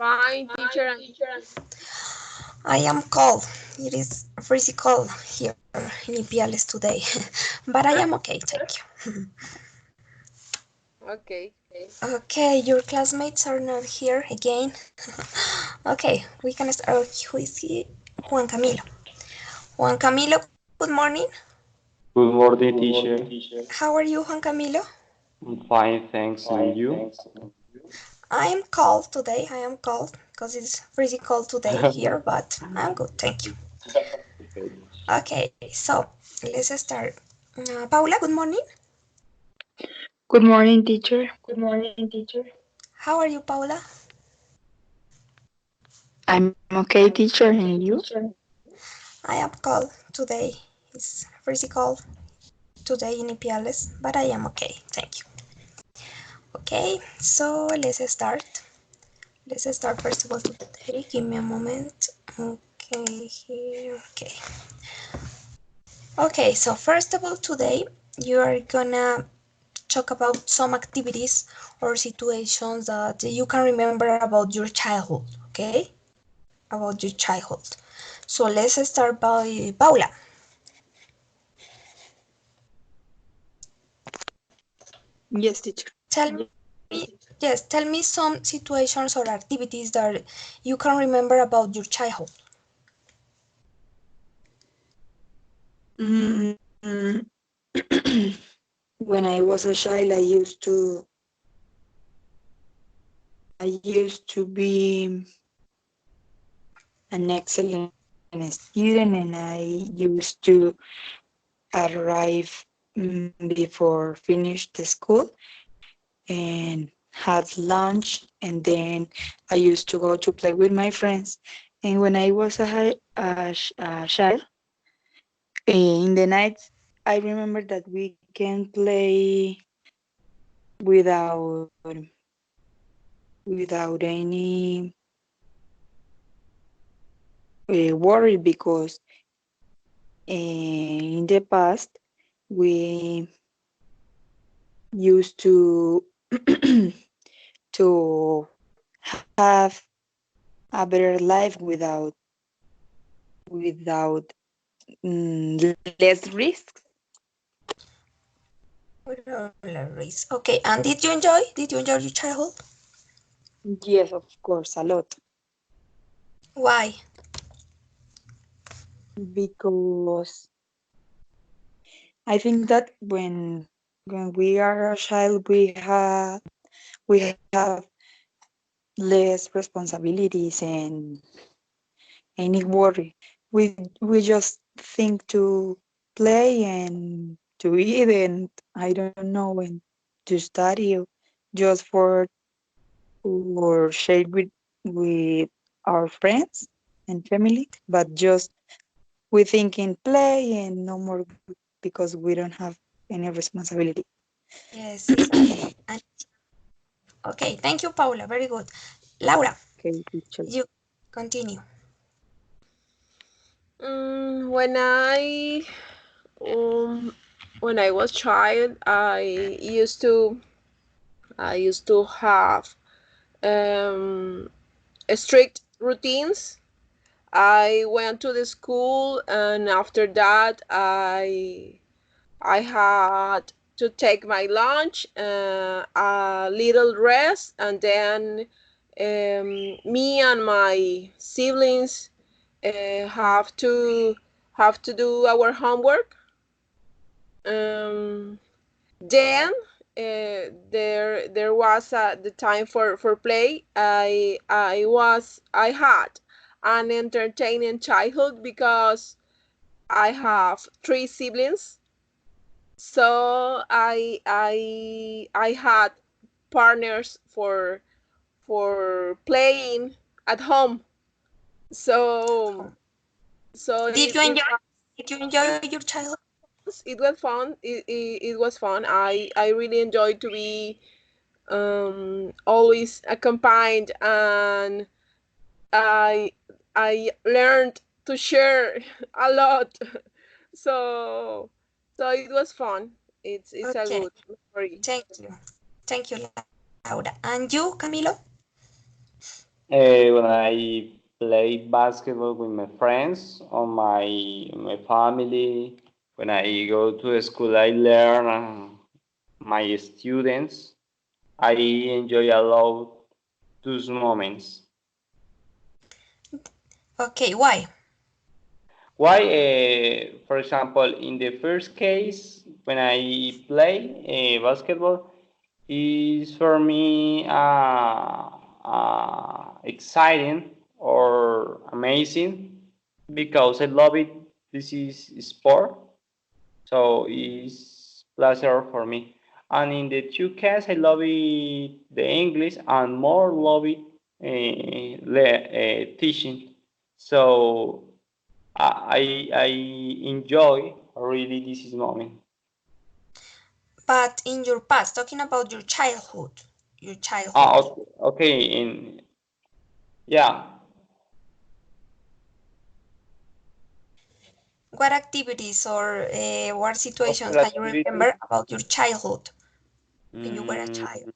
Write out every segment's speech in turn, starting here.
Fine, teacher. I am cold. It is freezing cold here in Ipiales today, but I am okay, thank you. Okay. Okay, your classmates are not here again. Okay, we can start. Who is he? Juan Camilo. Juan Camilo, good morning. Good morning, teacher. How are you, Juan Camilo? I'm fine, thanks. And you? I am cold today. I am cold because it's freezing cold today here, but I'm good, thank you. Okay, so let's start. Paula, good morning. Good morning, teacher. How are you, Paula? I'm okay, teacher, and you? I am cold today. It's freezing cold today in Ipiales, but I am okay, thank you. Okay, so let's start. Let's start first of all today. Give me a moment. Okay, here. Okay. Okay, so first of all today you are gonna talk about some activities or situations that you can remember about your childhood, okay? About your childhood. So let's start by Paula. Yes, teacher. Tell me, yes, tell me some situations or activities that you can remember about your childhood. Mm, when I was a child, I used to be an excellent student, and I used to arrive before finish the school and had lunch, and then I used to go to play with my friends. And when I was a child, in the nights, I remember that we can play without any worry, because in the past we used to to have a better life without less risks. Okay, and did you enjoy? Did you enjoy your childhood? Yes, of course, a lot, Why? because I think that when we are a child, we have less responsibilities and any worry. We just think to play and to eat, and I don't know, and to study, just for share with our friends and family, but just we think in play and no more, because we don't have any responsibility. Yes, exactly. And okay, thank you, Paula. Very good. Laura, Okay, teacher. you continue. When um when I was child, I used to have um strict routines. I went to the school, and after that, I had to take my lunch, a little rest, and then me and my siblings have to do our homework. Um, then there was the time for play. I had an entertaining childhood because I have three siblings, so I had partners for playing at home. So so Did it, you it enjoy? was Did you enjoy your childhood? it was fun. It was fun. I really enjoyed to be always accompanied, and I I learned to share a lot. So so it was fun. It's a Okay, good memory. thank you. Thank you, Laura. And you, Camilo? When I play basketball with my friends or my family, when I go to school, I learn my students. I enjoy a lot those moments. Okay, why? Why? For example, in the first case, when I play basketball, is for me exciting or amazing because I love it. This is sport, so it's pleasure for me. And in the two cases, I love it the English and more love it teaching. So I enjoy really this moment. But in your past, talking about your Ah, childhood. okay, okay, in yeah. What activities or what situations Social can you activities. remember about your childhood when you were a Mm, child?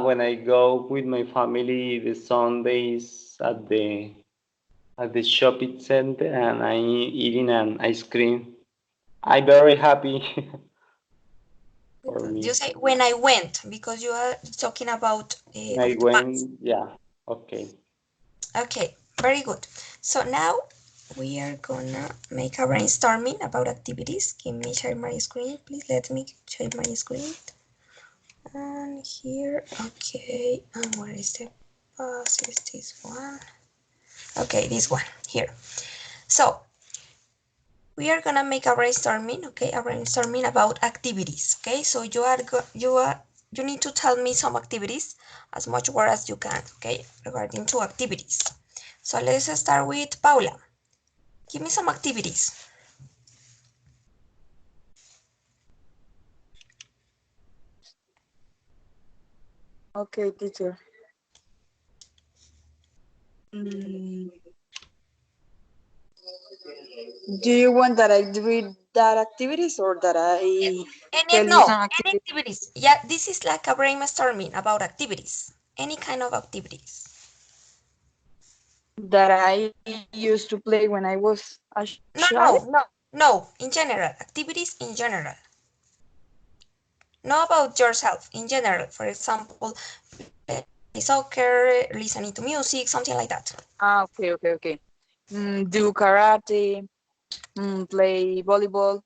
when I go with my family the Sundays at the shopping center and I eating an ice cream. I very happy for You me. say when I went because you are talking about When I of the past. went, yeah, okay. Okay, very good. So now we are gonna make a brainstorming about activities. Give me share my screen, please. Let me share my screen. And here, okay. And where is the pass? Is this one? Okay, this one here. So we are gonna make a brainstorming, okay? A brainstorming about activities, okay? So you need to tell me some activities as much word as you can, okay? Regarding to activities. So let's start with Paula. Give me some activities. Okay, teacher. Mm, do you want that I read that activities or that I Any tell you no, some any activities activities. Yeah, this is like a brainstorming about activities. Any kind of activities. that I used to play when I was a No, child? no, no, no. In general, activities in general. Not about yourself. In general, for example, play soccer, listening to music, something like that. Ah, okay, okay, okay. Do karate, play volleyball,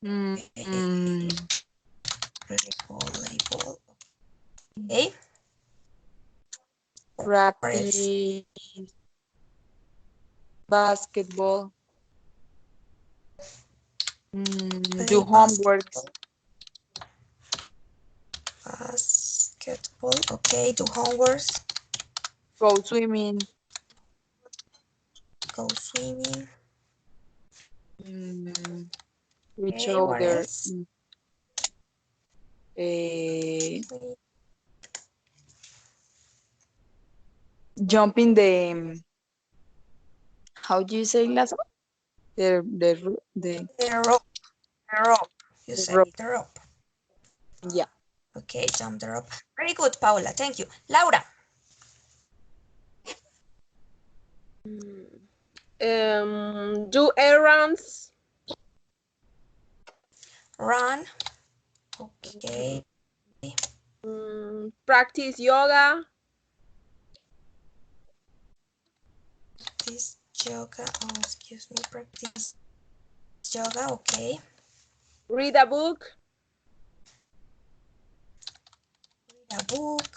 Okay, volleyball. Okay, what else? practice basketball, do Play homeworks, basketball. Okay, do homeworks, go swimming, go swimming. mm, which Okay, what other, else? eh, jump in the, how do you say lazo? The rope, the rope. You The say rope. the rope. Yeah. Okay, jump the rope. Very good, Paula. Thank you. Laura, Do errands. run. Okay, Practice yoga. this yoga. Oh, excuse me. Practice yoga. Okay, Read a book. read a book.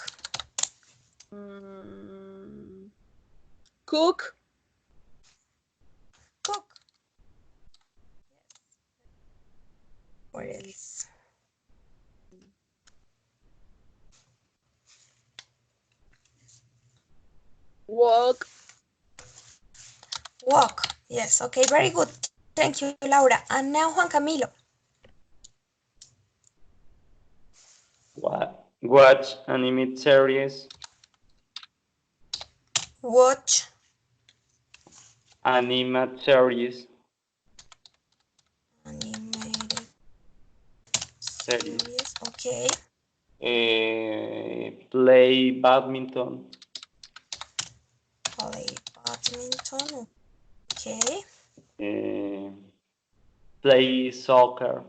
mm, Cook. Cook. What else? Walk. Walk. Yes. Okay, very good. Thank you, Laura. And now Juan Camilo. Watch anime series, Watch anime series, animated series. series. Okay. Play badminton. Play badminton. Okay. Play soccer.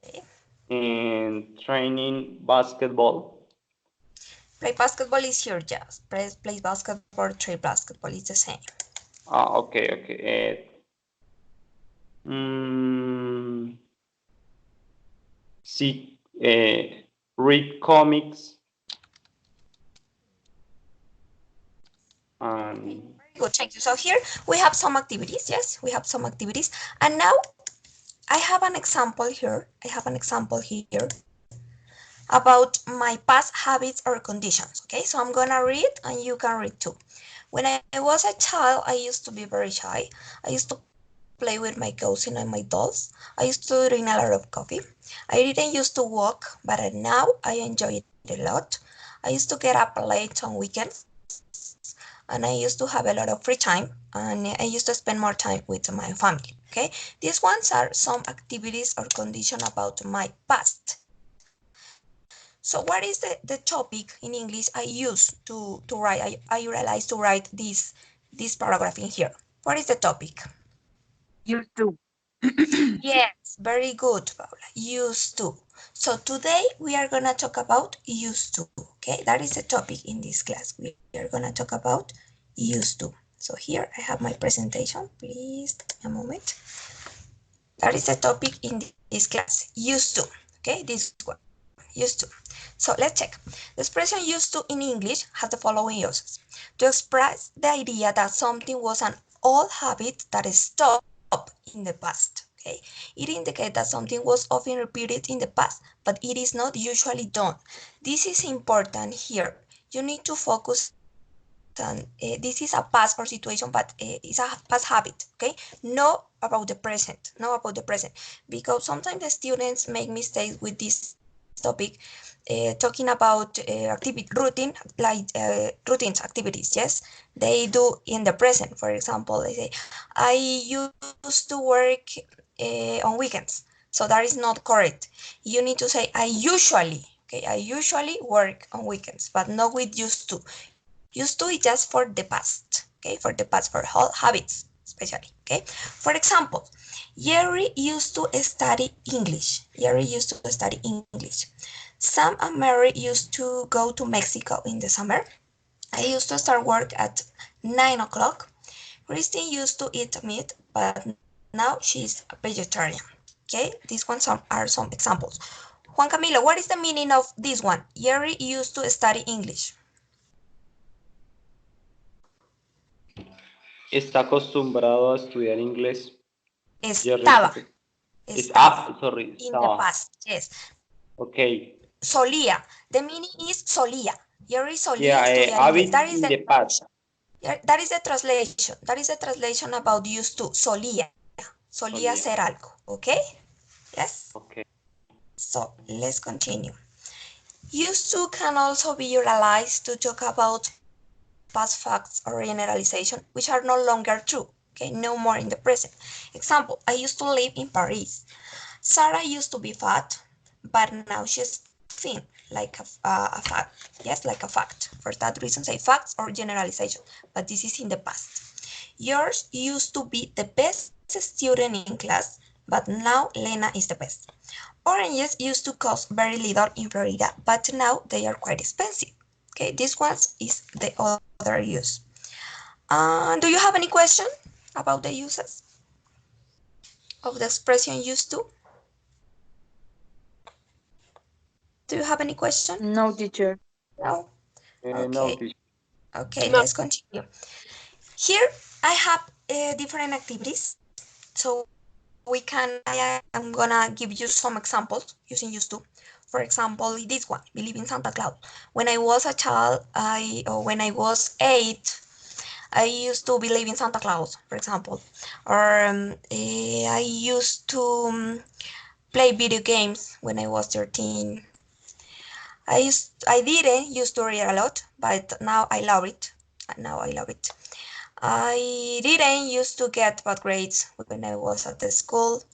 Okay. And training basketball. Play basketball is here, just play basketball, try basketball. It's the same. Okay, okay. See, read comics. Very good, thank you. So here we have some activities. Yes, we have some activities. And now I have an example here. About my past habits or conditions. Okay, so I'm gonna read and you can read too. When I was a child, I used to be very shy. I used to play with my cousin and my dolls. I used to drink a lot of coffee. I didn't used to walk, but now I enjoy it a lot. I used to get up late on weekends and I used to have a lot of free time and I used to spend more time with my family. Okay, these ones are some activities or condition about my past. So what is the topic in English I use to write? I realized to write this paragraph in here. What is the topic? You too. Yes, very good, Paula. Used to. So today we are gonna talk about used to. Okay, that is the topic in this class. We are gonna talk about used to. So here I have my presentation. Please a moment. That is the topic in this class. Used to. Okay, this one. Used to. So let's check. The expression used to in English has the following uses. To express the idea that something was an old habit that stopped in the past. Okay, it indicates that something was often repeated in the past, but it is not usually done. This is important here. You need to focus on this is a past or situation, but it's a past habit. Okay, know about the present. Because sometimes the students make mistakes with this topic, talking about routines activities. Yes, they do in the present. For example, they say I used to work on weekends, so that is not correct. You need to say I usually, okay, I usually work on weekends, but not with used to. Used to is just for the past, okay, for the past, for all habits especially. Okay, for example, Jerry used to study English. Sam and Mary used to go to Mexico in the summer. I used to start work at 9 o'clock. Christine used to eat meat, but now she's a vegetarian. Okay, these ones are some examples. Juan Camilo, what is the meaning of this one? Jerry used to study English. Está acostumbrado a estudiar inglés. Jerry Estaba, sorry, in the estaba. past, yes. Okay. Solía, the meaning is solía. Jerry solía Yeah, estudiar inglés. habit That is in the the past. translation. That is the translation. That is the translation about used to. Solía hacer Solía. algo. Okay? Yes. Okay. So let's continue. Used to can also be utilized to talk about past facts or generalization, which are no longer true. Okay, no more in the present. Example, I used to live in Paris. Sarah used to be fat, but now she's thin, like a fact. Yes, like a fact. For that reason, say facts or generalization, but this is in the past. Yours used to be the best student in class, but now Lena is the best. Oranges used to cost very little in Florida, but now they are quite expensive. Okay, this one is the other use. Do you have any question about the uses of the expression used to? Do you have any question? No, teacher. No? No, Okay. teacher. Okay, No. let's continue. Here I have different activities. So we can, I'm gonna give you some examples using used to. For example, this one, believe in Santa Claus. When I was a child, or when I was 8, I used to believe in Santa Claus, for example. Or I used to play video games when I was 13. I didn't used to read a lot, but now I love it. I didn't used to get bad grades when I was at the school.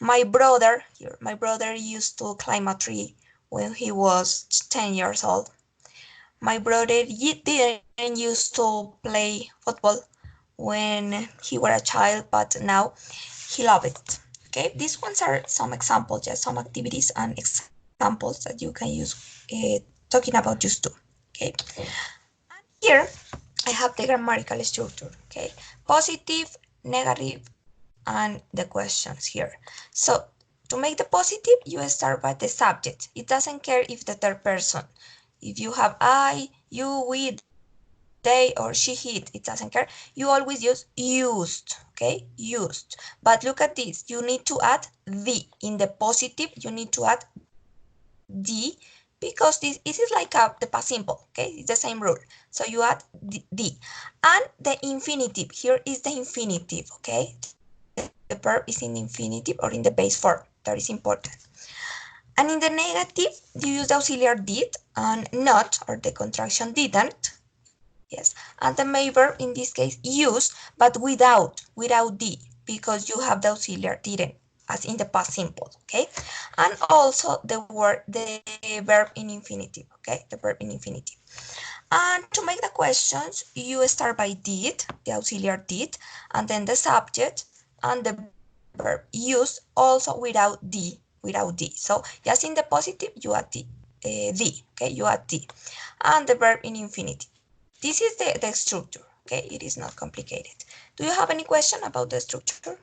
My brother, here, my brother used to climb a tree when he was 10 years old. My brother didn't used to play football when he was a child, but now he loves it. Okay, these ones are some examples, just some activities and examples that you can use talking about used to. Okay, and here I have the grammatical structure. Okay, positive, negative, and the questions here. So to make the positive, you start by the subject. It doesn't care if the third person, if you have I, you, we, they, or she, he, it doesn't care. You always use used, okay? Used. But look at this. You need to add the. In the positive, you need to add the because this it is like the past simple, okay? It's the same rule. So you add the. And the infinitive, here is the infinitive, okay? The verb is in infinitive or in the base form. That is important. And in the negative, you use the auxiliary did and not, or the contraction didn't. Yes. And the main verb in this case use, but without the, because you have the auxiliary didn't as in the past simple, okay? And also the verb in infinitive, okay? The verb in infinitive. And to make the questions, you start by did, the auxiliary did, and then the subject and the verb use also without the. So just in the positive, you add the, okay? You add the. And the verb in infinitive. This is the structure, okay? It is not complicated. Do you have any question about the structure?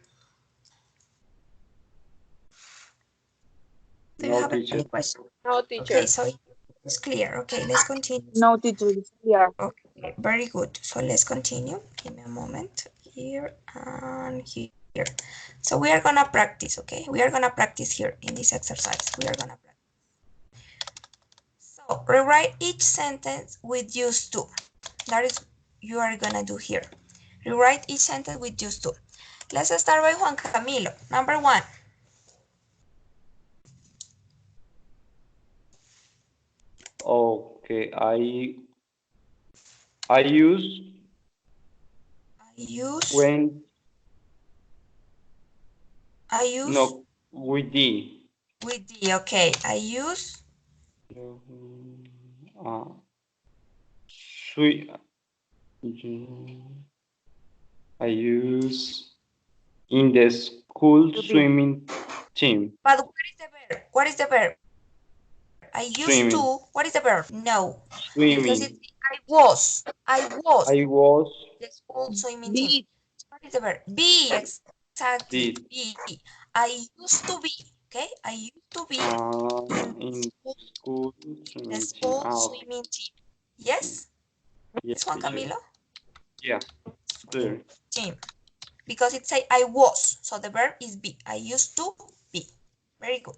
Do you No, have any teacher. question? No, Okay, teacher. so it's clear. Okay, let's continue. No, teacher, it's clear. Okay, very good. So let's continue. Give me a moment here and here. So we are gonna practice, okay? We are gonna practice here in this exercise. We are gonna practice. So rewrite each sentence with used to. That is you are gonna do here. Rewrite each sentence with used to. Let's start by Juan Camilo. Number 1. Okay, I use I use, when I use no with the with the, okay. I use uh, sweet. I use in the school To be. swimming team. but what is the verb? What is the verb? I used to, what is the verb? Swimming, No, because it's swimming. I was I was the school swimming team. Be. What is the verb? Be, exactly. Be. did I used to be, okay? I used to be in the in school, school in the swimming team. school Okay. swimming team. Yes? Yes, Yes, Juan teacher. Camilo? Yeah, Swimming clear. team. Because it say I was, so the verb is be. I used to be. Very good.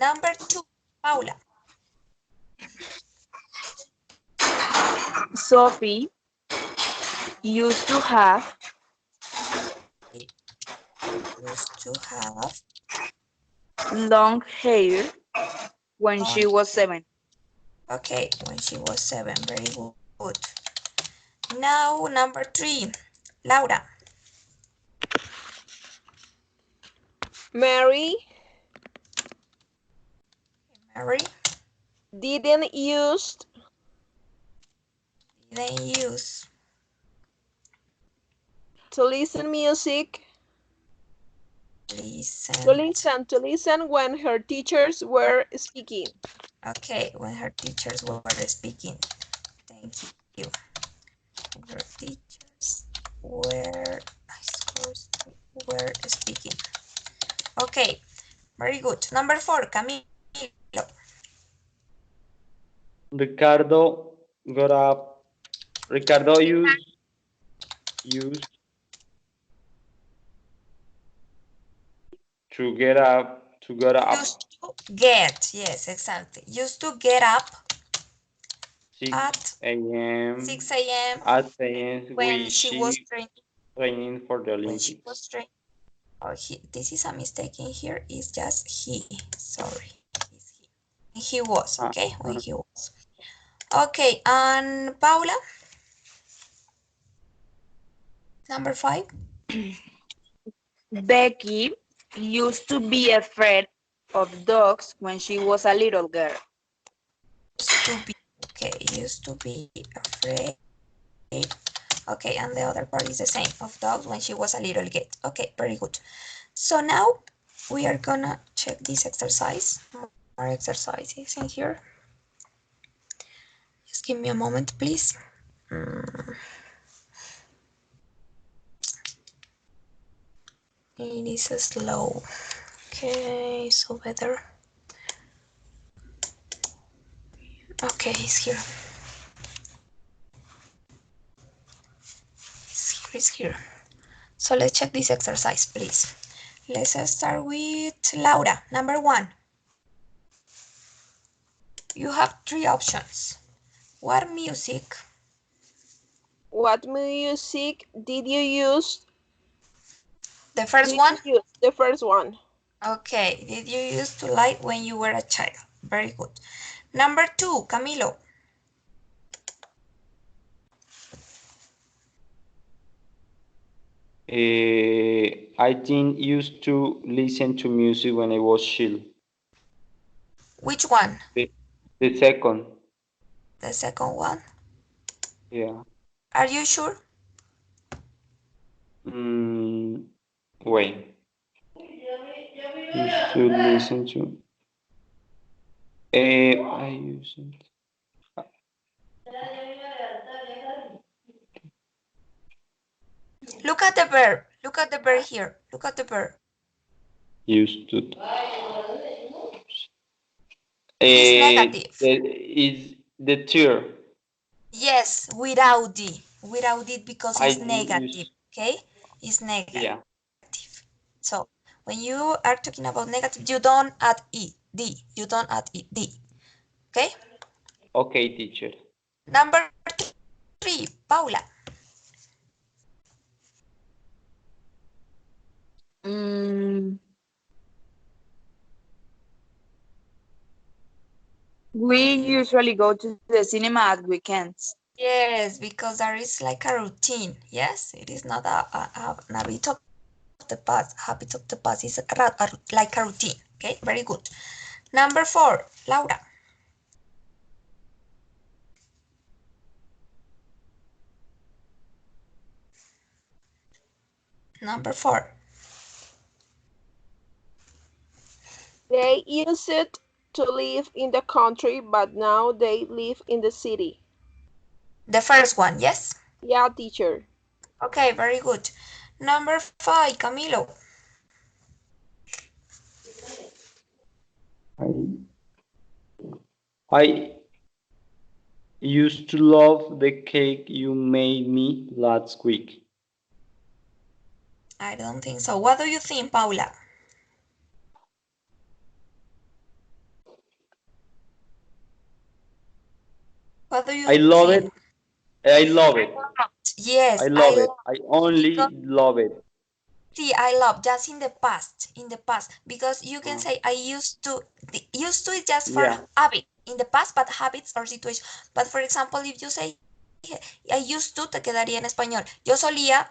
Number 2, Paula. Sophie used to have Used to have long hair when long she was hair. 7. Okay, when she was 7. Very good. Now, number 3, Laura. Mary Mary didn't use didn't use to listen music listen. to listen when her teachers were speaking. Okay, when her teachers were speaking. Thank you. When her teachers were speaking. Okay, very good. Number 4, Camilo. Ricardo got up. Ricardo used to get up Used to get, yes, exactly. Used to get up 6 at a.m. 6 a.m. at the when when she was she training. training for the When she was Olympics. training. Oh, this is a mistake in here. It's just he. Sorry, it's he. When he was, Uh, okay? When uh, he was. Okay, and Paula, number 5. Becky used to be afraid of dogs when she was a little girl. Used to be afraid. Okay, and the other part is the same, of dogs when she was a little kid. Okay, very good. So now we are gonna check this exercise, more exercises in here. Just give me a moment, please. It is slow. Okay, so better. Okay, it's here. It's here. So let's check this exercise, please. Let's start with Laura. Number 1. You have 3 options. What music? What music did you use? The first one? The first one. Okay, did you used to like when you were a child? Very good. Number 2, Camilo. I think used to listen to music when I was chill. Which one? The second. The second one? Yeah. Are you sure? Wait. Used to listen to. I used Look at the verb. Look at the verb here. Look at the verb. used to. It's negative. Is the tear. Yes, without the. Without it because I it's negative. used. Okay? It's Yeah. negative. So when you are talking about negative, you don't add e, d. You don't add e, d. Okay? Okay, teacher. Number 3, Paula. Mm, we usually go to the cinema at weekends. Yes, because there is like a routine. Yes, it is not an habit of the past. Habit of the past is like a routine. Okay, very good. Number 4, Laura. Number 4. They used to live in the country, but now they live in the city. The first one, yes? Yeah, teacher. Okay, very good. Number 5, Camilo. I I used to love the cake you made me last week. I don't think so. What do you think, Paula? What do I you love think? it. I love it. I Yes, love I it. love I because only love it. see, I love just in the past, because you can Uh, say I used to. The used to is just for yeah. habit in the past, but habits or situation. But for example, if you say I used to, te quedaría en español. Yo solía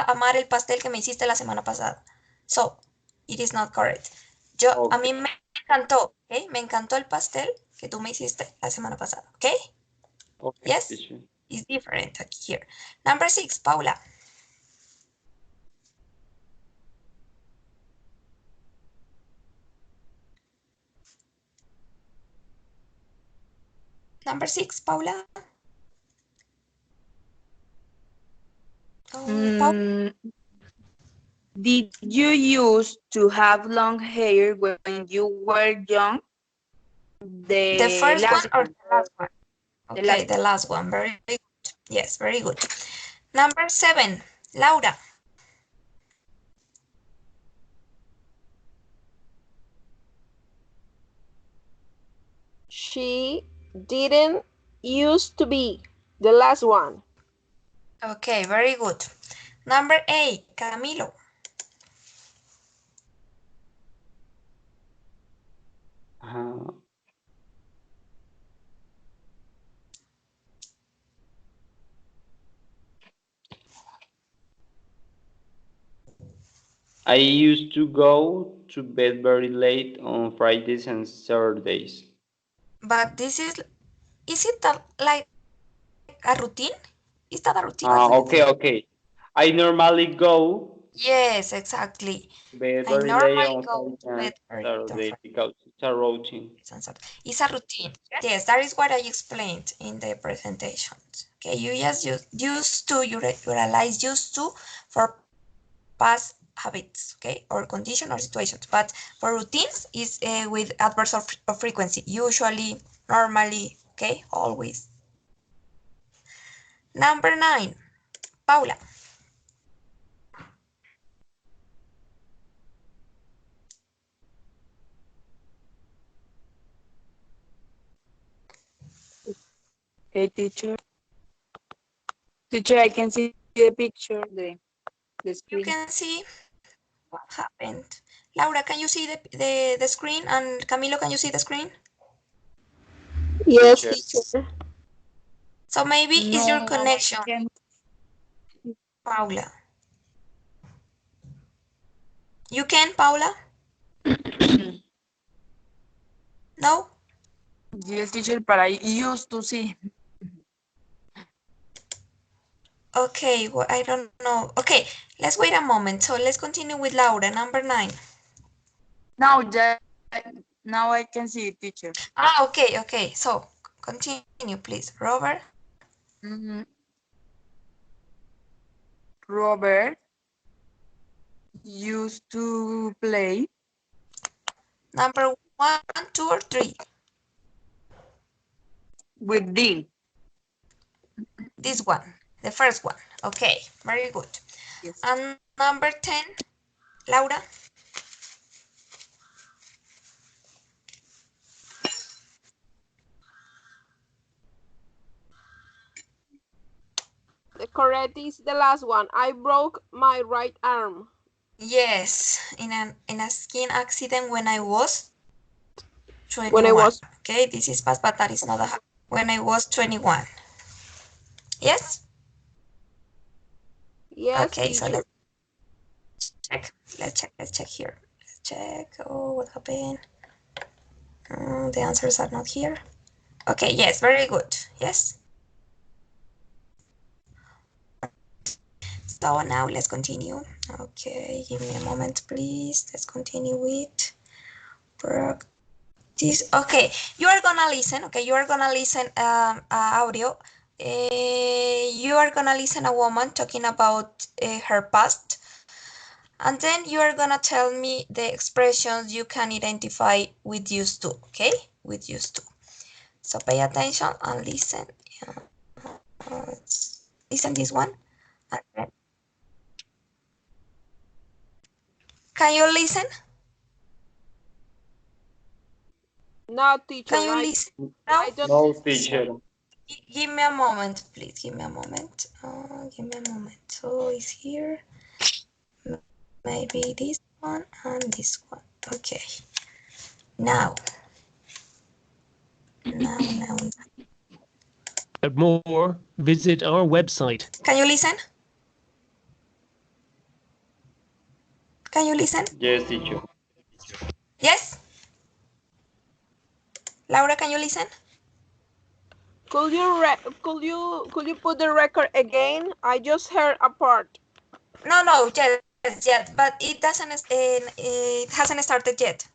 amar el pastel que me hiciste la semana pasada. So, it is not correct. A Okay. mí me encantó, ¿ok? Me encantó el pastel que tú me hiciste la semana pasada, ¿ok? Okay, Yes, teacher. it's different here. Number 6, Paula. Number 6, Paula. Oh, Paula. Mm, did you used to have long hair when you were young? The The first one last or one. the last one? The Okay, last the one. last one. Very good. Yes, very good. Number 7, Laura. She didn't used to be. The last one. Okay, very good. Number 8, Camilo. Uh, I used to go to bed very late on Fridays and Saturdays. But is it like a routine? Is that a routine? What do you think? Okay. I normally go Yes, exactly. to bed I very late normally on go Friday to and bed very late on Saturday because it's a routine. Fridays and Saturdays. It's a routine. Yes, that is what I explained in the presentations. Okay, you just used to, you realize used to for past habits, okay, or condition or situations. But for routines is with adverbs of frequency, usually, normally, okay, always. Number 9, Paula. Okay, teacher. Teacher, I can see the picture, the screen. You can see what happened. Laura, can you see the screen? And Camilo, can you see the screen? Yes, Teacher. teacher. So maybe it's your No, I connection, can't. Paula. You can, Paula? No? Yes, teacher, but I used to see. Okay, well, I don't know. Okay, let's wait a moment. So let's continue with Laura, number 9. Now I can see it, teacher. Okay. So continue, please. Robert, Mhm. Robert used to play number 1, 2, or 3? with Dean. This one, the first one. Okay, very good. Yes. And number 10, Laura? The correct is the last one. I broke my right arm. Yes, in a skiing accident when I was When 21. I was, Okay, this is past, but that is not a habit. When I was 21. Yes? yes, Okay, so teacher. check. Let's check here. Let's check. Oh, what happened? The answers are not here. Okay, yes, very good. Yes. So now let's continue. Okay, give me a moment, please. Let's continue with practice. Okay, you are gonna listen. Okay, you are gonna listen audio. You are gonna listen a woman talking about her past, and then you are gonna tell me the expressions you can identify with used to. Okay, with used to. So pay attention and listen. Listen this one. And then, can you listen? No, Can teacher. you listen now? I don't. No, teacher. Give me a moment, please. Give me a moment. Give me a moment. So it's here. Maybe this one and this one. Okay. Now. Now. But more, visit our website. Can you listen? Can you listen? Yes, teacher. Yes? Laura, can you listen? Could you put the record again? I just heard a part. No, yes, but it hasn't started yet.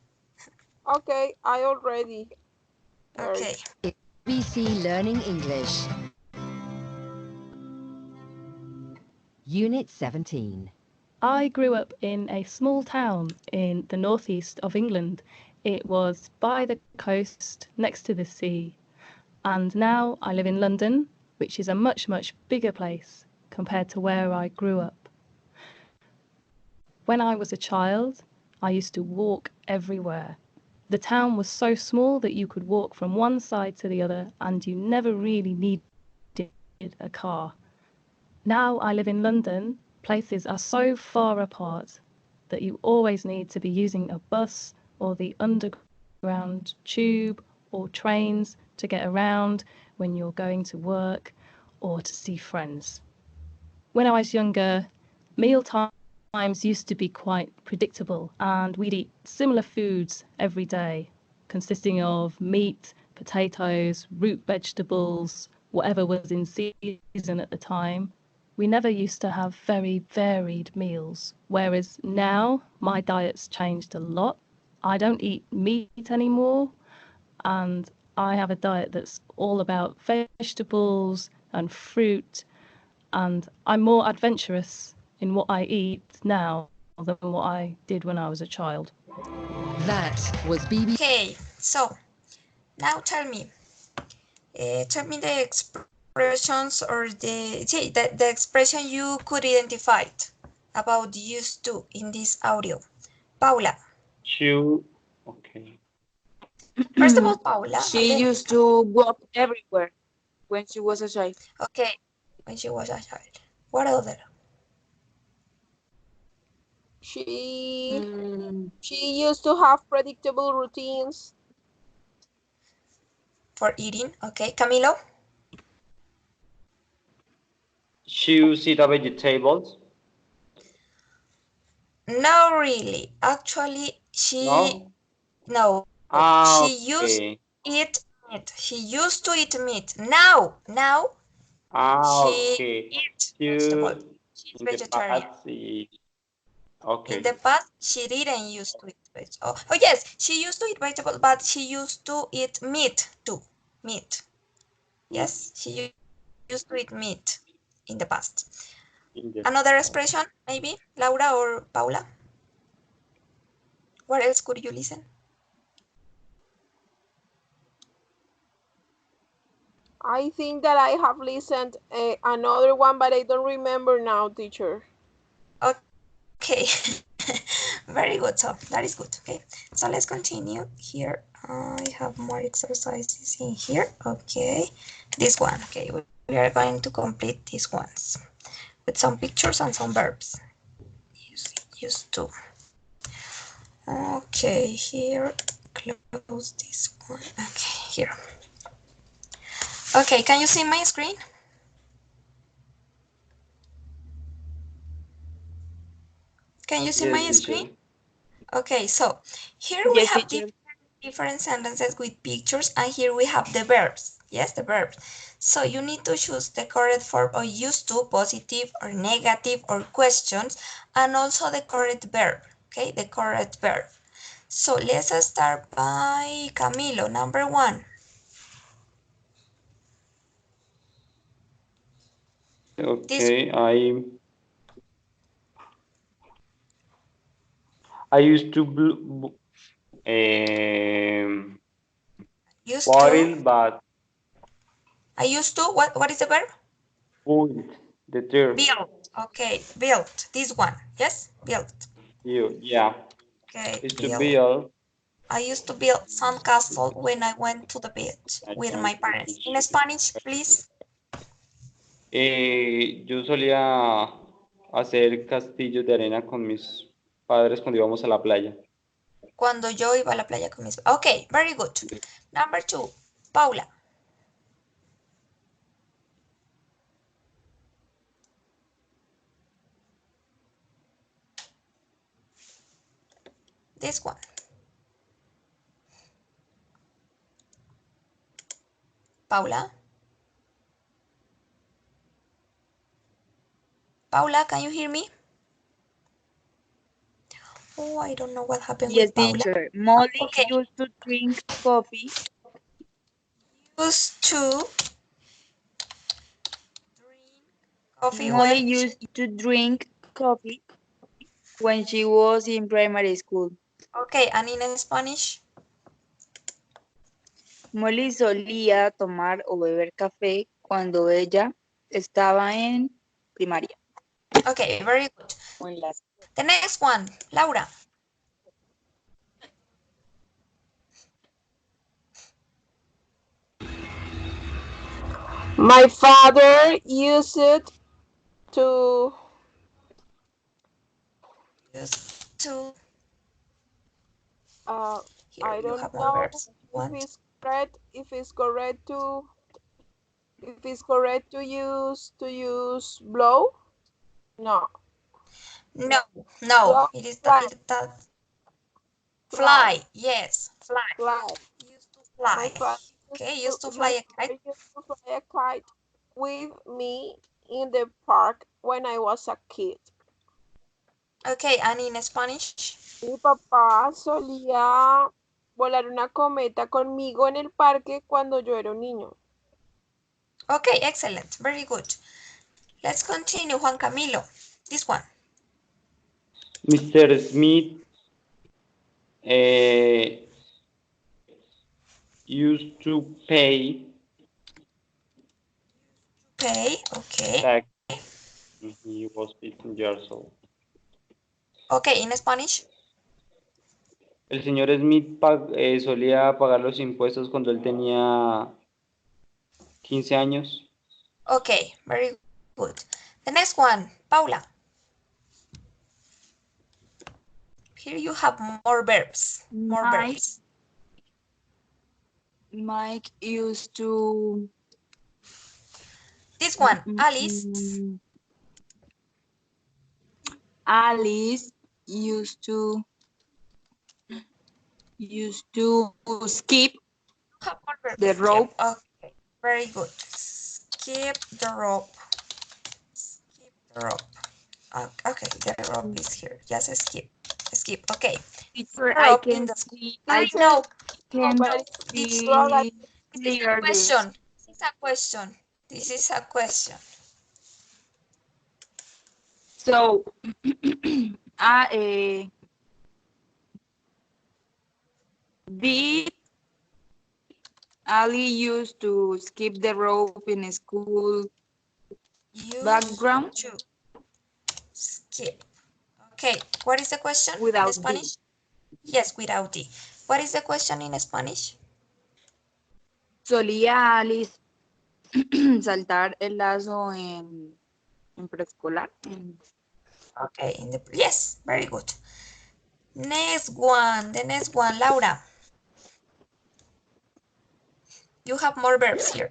Okay, I already heard. Okay. BBC Learning English. Unit 17. I grew up in a small town in the northeast of England. It was by the coast, next to the sea. And now I live in London, which is a much, much bigger place compared to where I grew up. When I was a child, I used to walk everywhere. The town was so small that you could walk from one side to the other and you never really needed a car. Now I live in London, places are so far apart that you always need to be using a bus or the underground tube or trains to get around when you're going to work or to see friends. When I was younger, mealtimes times used to be quite predictable, and we'd eat similar foods every day, consisting of meat, potatoes, root vegetables, whatever was in season at the time. We never used to have very varied meals, whereas now my diet's changed a lot. I don't eat meat anymore, and I have a diet that's all about vegetables and fruit, and I'm more adventurous in what I eat now than what I did when I was a child. That was BBC. Okay, so now tell me the expressions or the expression you could identify about used to in this audio. Paula. Okay. First of all, Paula. She used to walk everywhere when she was a child. Okay, when she was a child. What other? She Mm, she used to have predictable routines. For eating. Okay, Camilo. She used to eat vegetables. No, really. Actually, No? no. She used Okay. to eat meat. She used to eat meat. Now she Okay. eats vegetable. You She's in the vegetarian. past, In the okay. past, she didn't used to eat vegetable. Oh yes, she used to eat vegetable, but she used to eat meat too. Meat. Yes, she used to eat meat in the past. In the Another expression, maybe Laura or Paula. What else could you listen? I think that I have listened another one, but I don't remember now, teacher. Okay, very good. So that is good. Okay, so let's continue here. I have more exercises in here. Okay, this one. Okay, we are going to complete these ones with some pictures and some verbs. Used to. Okay, here, close this one. Okay, here. Okay, can you see my screen? Can you see Yes, my teacher. screen? Okay, so here we yes, have teacher. different sentences with pictures, and here we have the verbs. Yes, the verbs. So you need to choose the correct form of used to, positive or negative or questions, and also the correct verb. Okay, the correct verb. So let's start by Camilo, number one. This Okay. I used to used to. boil, but I used to. What is the verb? boiled the turf. Build. Okay, build. This one. Yes, build. Yeah. Okay, Used to build. build. I used to build sandcastle when I went to the beach I with went my to the parents. beach. In Spanish, please. Yo solía hacer castillos de arena con mis padres cuando íbamos a la playa. Cuando yo iba a la playa con mis... Okay, very good. Number two, Paula. This one. Paula. Paula, can you hear me? Oh, I don't know what happened Yes, with Paula. teacher. Molly Okay, used to drink coffee. used to drink coffee Molly when... used to drink coffee when she was in primary school. Okay, and in Spanish? Molly solía tomar o beber café cuando ella estaba en primaria. Okay, very good. O en la The next one, Laura. My father used it to Used to... uh, Here I you don't have more know verbs if you if want. it's correct, if it's correct to use blow. No. No, no, Yeah, it is fly, that fly, fly. Yes, fly. fly. Used to My fly. father Okay, used to fly my a kite. father used to fly a kite with me in the park when I was a kid. Okay, and in Spanish? Mi papá solía volar una cometa conmigo en el parque cuando yo era un niño. Okay, excellent. Very good. Let's continue, Juan Camilo. This one. Mr. Smith used to pay Okay. tax when he was 15 years old. Okay, in Spanish? El señor Smith solía pagar los impuestos cuando él tenía 15 años. Okay, very good. The next one, Paula. Here you have more verbs. More verbs. Mike used to. This one, Alice. Alice used to skip Have more verbs the here. rope. Okay, very good. Skip the rope. Skip the rope. Okay, the rope is here. Just skip. Skip. Okay. Teacher, The I rope in can the see. I please no. No, can but it's wrong. see This is a clearly. question. This is a question. This is a question. So, did Ali used to skip the rope in school Use background to skip. Okay, what is the question in without D? Spanish? Yes, without D. What is the question in Spanish? ¿Solía Alice saltar el lazo en preescolar? Okay, yes, very good. Next one, the next one, Laura. You have more verbs here.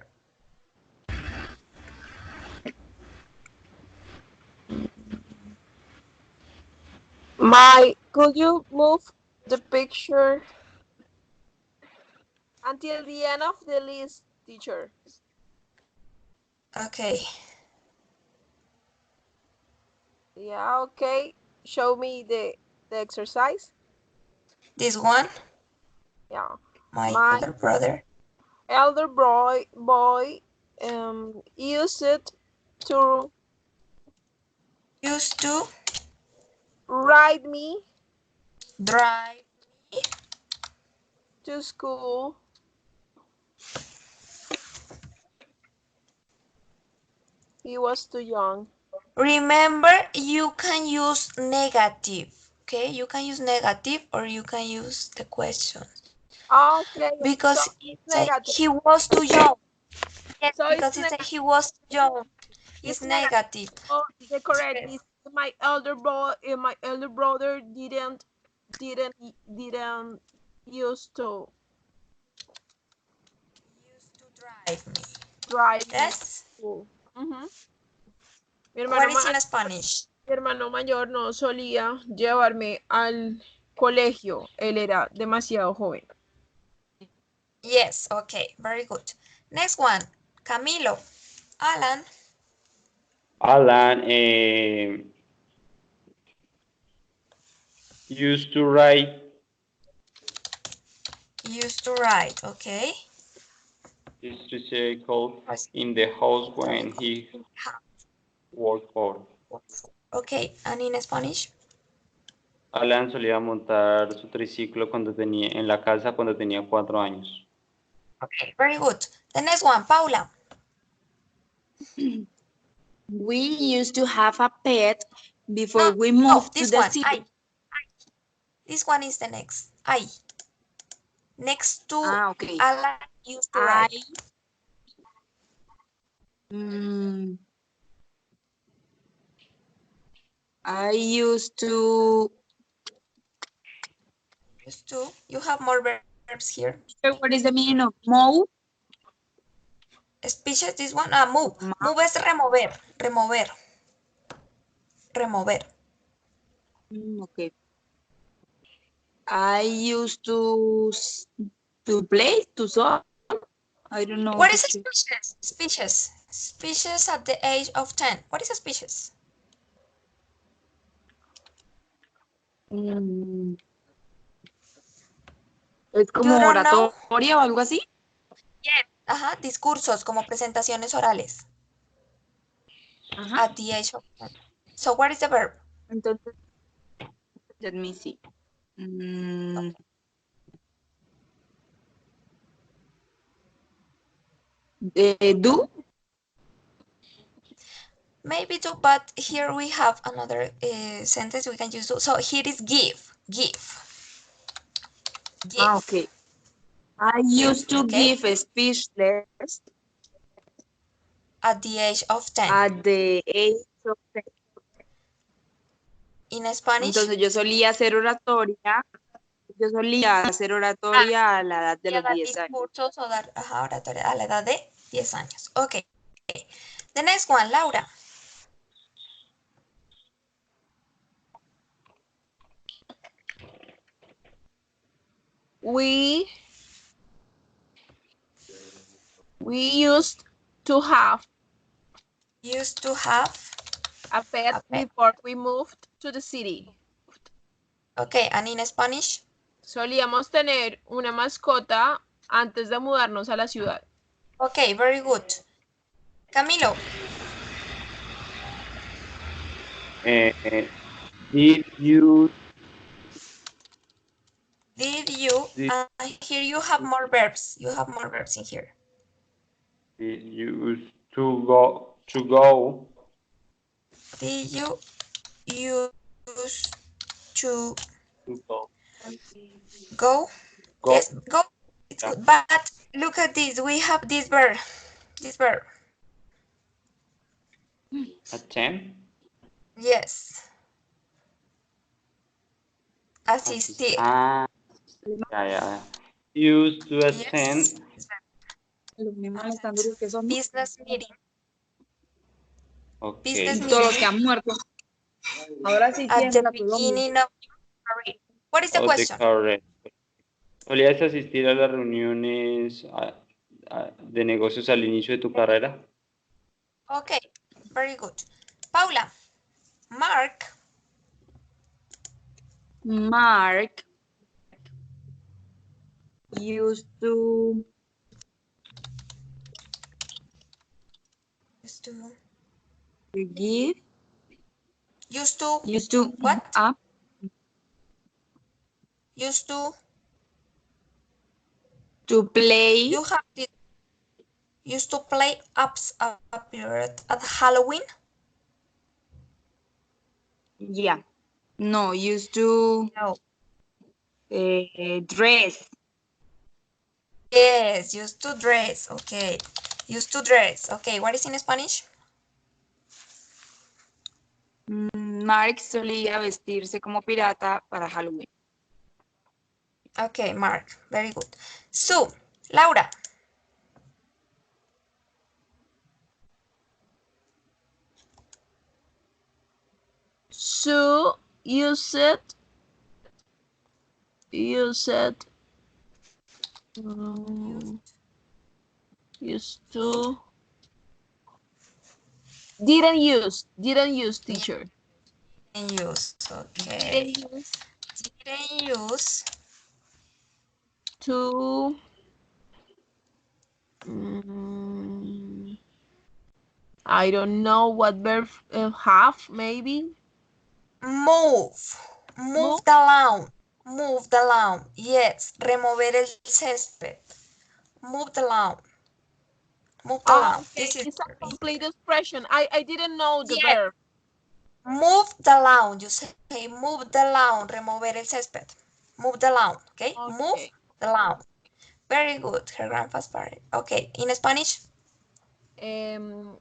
Could you move the picture until the end of the list, teacher? Okay. Yeah, okay. Show me the exercise. This one, Yeah. my My older brother elder boy used it to used to ride me drive me. to school. He was too young. Remember, you can use negative. Okay, you can use negative or you can use the question. Okay, Because so it it's said negative. he was too young. Yes, So it's because it said he was too young. It's it's negative. negative. Oh, the correct is my elder boy. My elder brother didn't used to Used to drive me. drive me to Yes. school. Mi What hermano, is in Spanish? mi hermano mayor no solía llevarme al colegio. Él era demasiado joven. Yes, okay, very good. Next one, Camilo. Alan. Alan used to ride Used to write, okay. his tricycle in the house when he worked hard. Okay, and in Spanish? Alan solía montar su triciclo en la casa cuando tenía 4 años. Okay, very good. The next one, Paula. We used to have a pet before we moved to the city. This one is the next. I. Next to Okay. Alan used to write. I used to. Used to. You have more verbs here. What is the meaning of mow? Speeches, this one. Move. Move es remover. Remover. Remover. Okay. I used to play, to solve. I don't know. What is a species? Species. Species at the age of 10. What is a species? Mm, ¿Es You como don't know? oratoria o algo así? Yes. Ajá, discursos como presentaciones orales Ajá. at the age of 10. So what is the verb? Entonces, let me see. Do? Maybe do, but here we have another sentence we can use. Do. So here is give. Give. Give. Okay. I used to Okay? give a speech lessons At the age of 10. at the age of 10. In Spanish? Entonces yo solía hacer oratoria a la edad de Y a los dar 10 años. discursos o dar oratoria a la edad de 10 años. Ok. The next one, Laura. We used to have Used to have a pet a pet. before we moved to the city. Ok, and in Spanish? Solíamos tener una mascota antes de mudarnos a la ciudad. Ok, very good. Camilo. Did you Did you, here you have more verbs. You have more verbs in here. used to go Did you use to go? go Yes, go. It's good. But look at this. We have this verb. This verb. attend? Yes. Asistir. Yeah, yeah. Used to Yes. attend. Los mismos están duros que son, ¿no? Business meeting. Okay. Business Todos los meeting. que han muerto. Ahora sí At the tiembla Colombia. beginning of career. What is the Oh, question? correct. ¿Solías asistir a las reuniones de negocios al inicio de tu carrera? Okay, very good. Paula, Mark Used to used to give, used to used to what? up, Used to play, you have this used to play ups appeared at Halloween? yeah. No, used to No. dress. Yes, used to dress. Okay. Used to dress. Okay, what is in Spanish? Mark solía vestirse como pirata para Halloween. Okay, Mark. Very good. So, Laura. So you said used to didn't use teacher. Didn't use. Okay. Didn't use To I don't know what verb have maybe move. Move move. the lawn. Move the lawn. Yes. Remover el césped. Move the lawn. Move the lawn. Okay, This is it's a complete expression. I didn't know the yes. verb. Move the lawn. You say move the lawn. Remover el césped. Move the lawn. Okay. Move Okay. the lawn. Very good. Her grandpa's party. Okay. In Spanish.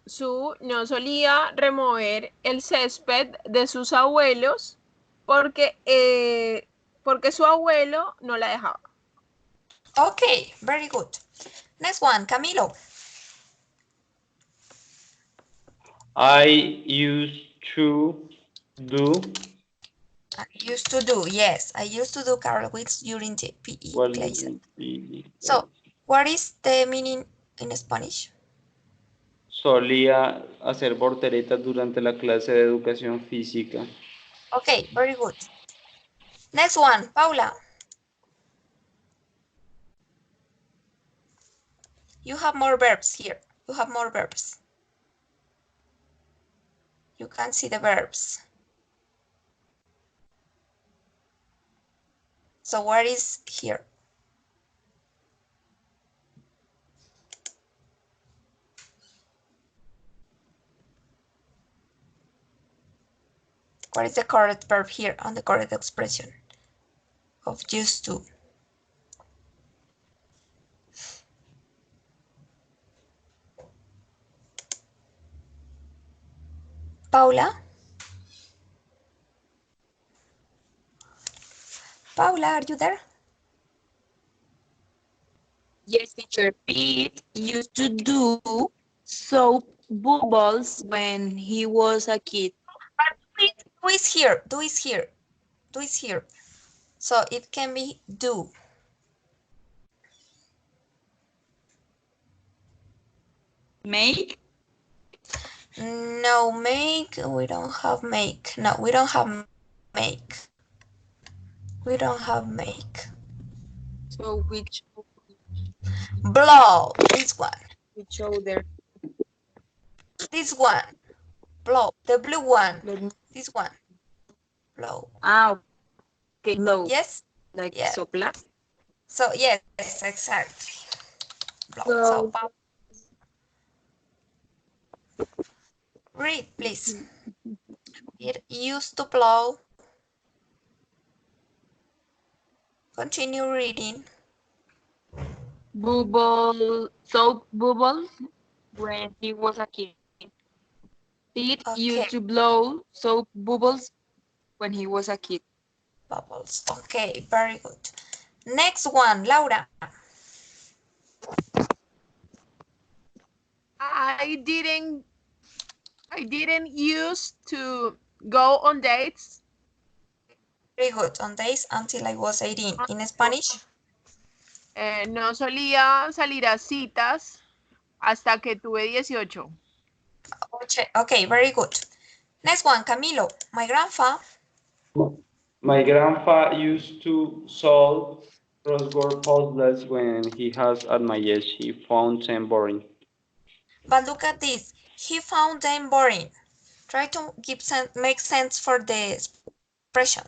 Su no solía remover el césped de sus abuelos porque su abuelo no la dejaba. Okay. Very good. Next one. Camilo. I used to do I used to do, yes. I used to do cartwheels during the PE Well, classes. y- So, what is the meaning in Spanish? solía hacer volteretas durante la clase de educación física. Okay, very good. Next one, Paula. You have more verbs here. You have more verbs. You can see the verbs. So what is here? What is the correct verb here on the correct expression of used to? Paula? Paula, are you there? Yes, teacher. Pete used to do soap bubbles when he was a kid. But do is here. Do is here. Do is here. So it can be do. Make? No, make. We don't have make. No, we don't have make. We don't have make. So Blow. This one. which other? This one. Blow. The blue one. Let me, This one. Blow. okay, blow. Yes? Like Yeah. soplar. So yes, exactly. Blow. So So, read, please. It used to blow. Continue reading. soap bubbles when he was a kid. Pete Okay. used to blow soap bubbles when he was a kid. Bubbles. Okay, very good. Next one, Laura. I didn't used to go on dates. Very good. On days until I was 18. In Spanish? No solía salir a citas hasta que tuve 18. Okay, very good. Next one, Camilo. My grandpa. My grandpa used to solve crossword puzzles when he has at my age. He found them boring. But look at this. He found them boring. Try to make sense for the expression.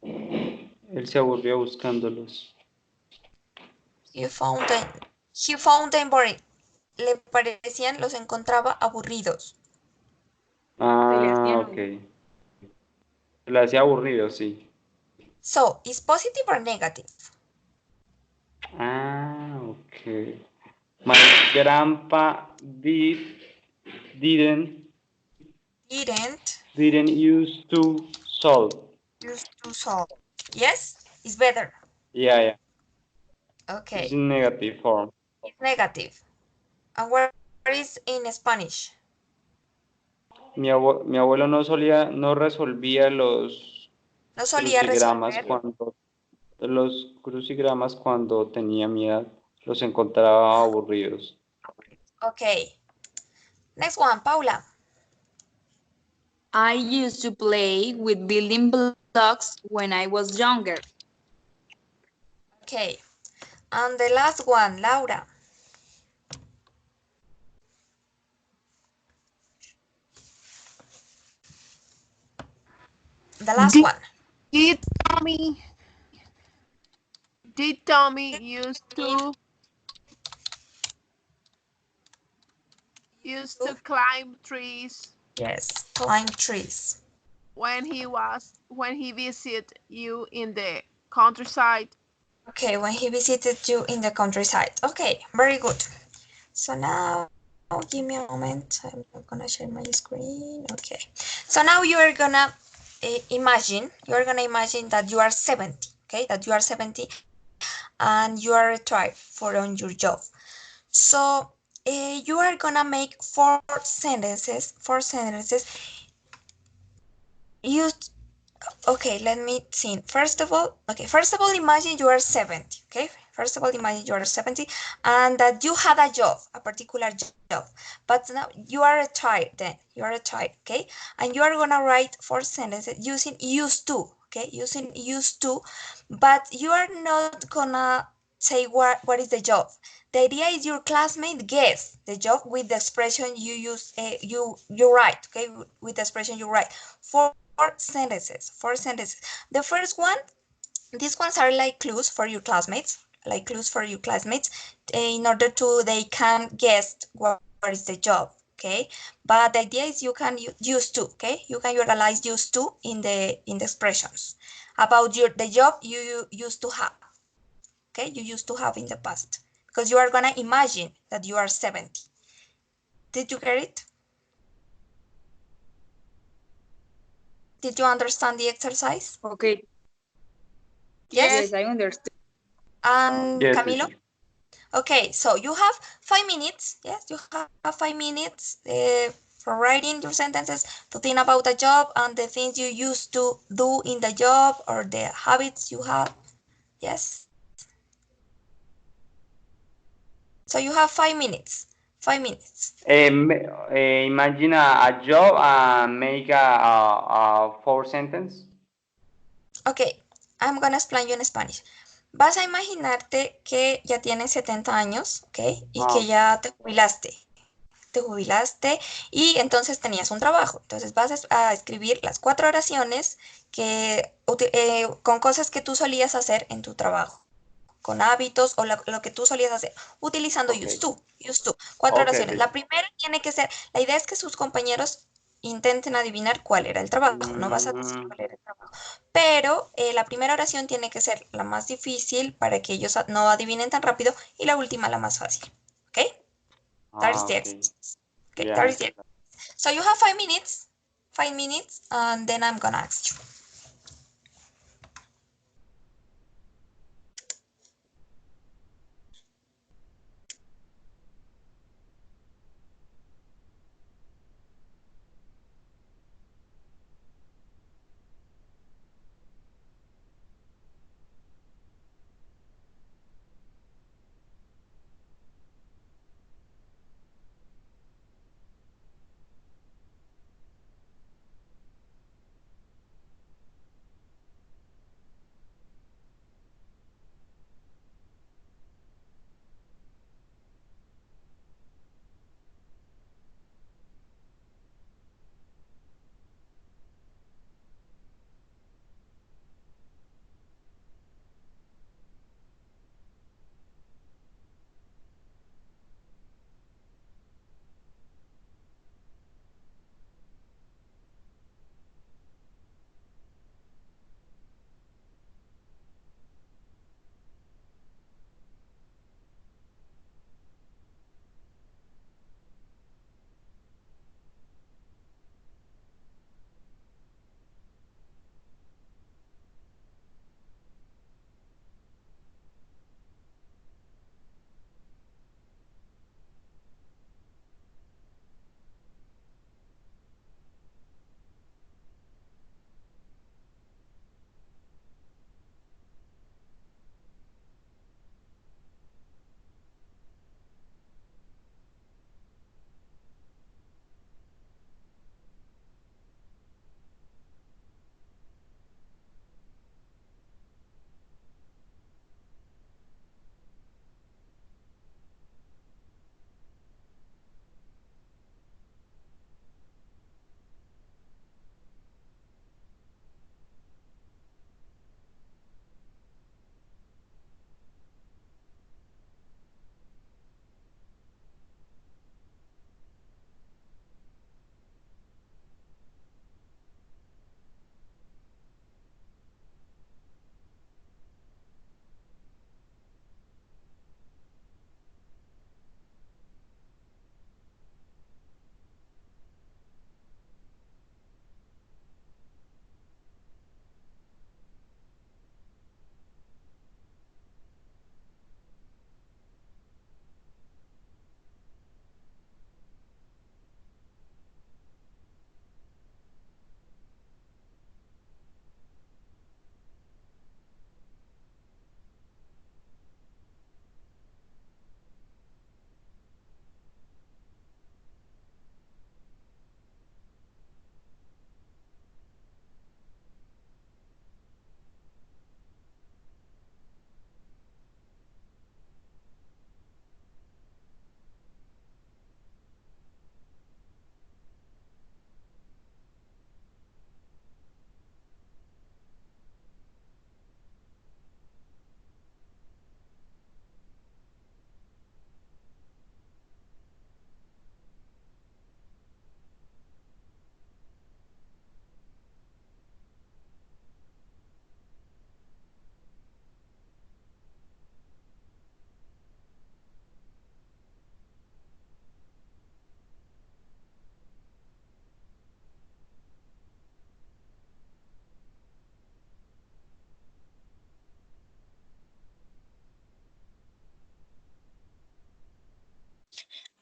Él se aburrió buscándolos. He found them boring. Le parecían, los encontraba aburridos. Ah, ok. Se le hacía aburrido, sí. So, is positive or negative? Ah, okay. My grandpa didn't used to solve. Used to solve. Yes, it's better. Yeah. Okay, It's in negative form. it's negative. And where is in Spanish? Mi abuelo no resolvía No solía resolver. los crucigramas cuando tenía mi edad. Los encontraba aburridos. Okay. Next one, Paula. I used to play with building blocks when I was younger. Okay. And the last one, Laura. The last one. Did Tommy used to climb trees? Yes, climb trees. When he visited you in the countryside? Okay, when he visited you in the countryside. Okay, very good. So now, give me a moment. I'm not gonna share my screen. Okay. So now you are gonna imagine that you are 70. Okay, that you are 70 and you are retired on your job. So you are gonna make four sentences You okay, let me think. First of all, imagine you are 70, okay? First of all, imagine you are 70 and that you had a job, a particular job, but now you are a child then, you are a child, okay? And you are gonna write 4 sentences using used to, okay? Using used to, but you are not gonna say what is the job. The idea is your classmate guess the job with the expression you use, you write, okay? With the expression you write. Four sentences. The first one, these ones are like clues for your classmates, in order to they can guess what is the job, okay? But the idea is you can use to, okay? You can utilize use to in the expressions about the job you used to have, okay? You used to have in the past because you are gonna imagine that you are 70. Did you get it? Did you understand the exercise? Okay. Yes? Yes, I understood. And Yes, Camilo? teacher. Okay, so you have 5 minutes. Yes, you have 5 minutes for writing your sentences to think about the job and the things you used to do in the job or the habits you have. Yes. So you have 5 minutes. 5 minutes. Imagine a job and make a 4 sentence. Ok, I'm gonna explain you in Spanish. Vas a imaginarte que ya tienes 70 años, ¿ok? Y que Okay. ya te jubilaste y entonces tenías un trabajo. Entonces vas a escribir las 4 oraciones con cosas que tú solías hacer en tu trabajo, con hábitos o lo que tú solías hacer, utilizando Okay. use to. 4 oraciones. Okay, La teacher. primera tiene que ser, la idea es que sus compañeros intenten adivinar cuál era el trabajo, no vas a decir Mm, cuál era el trabajo, pero la primera oración tiene que ser la más difícil para que ellos no adivinen tan rápido y la última la más fácil, ¿ok? That is the okay. exercise. Okay, Yeah. that is the exercise. So you have 5 minutes, and then I'm gonna ask you.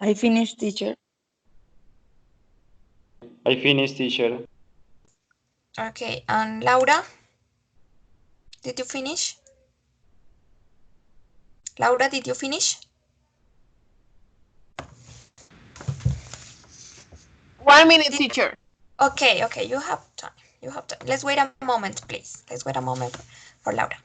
I finished, teacher. I finished, teacher. Okay, and Laura, did you finish? Laura, did you finish? 1 minute, teacher. Okay, okay, you have time. You have time. Let's wait a moment, please. Let's wait a moment for Laura.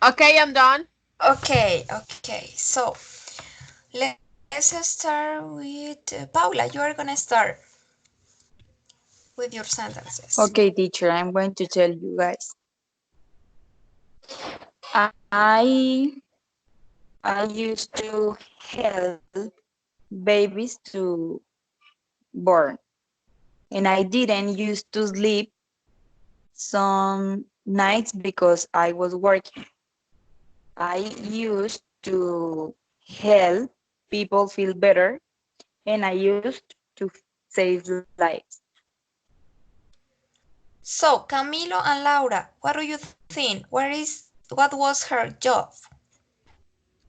Okay, I'm done. Okay, okay. So let's start with Paula. You are gonna start with your sentences. Okay, teacher, I'm going to tell you guys. I I used to help babies to born, and I didn't used to sleep some nights because I was working. I used to help people feel better, and I used to save lives. So Camilo and Laura, what do you think? What was her job?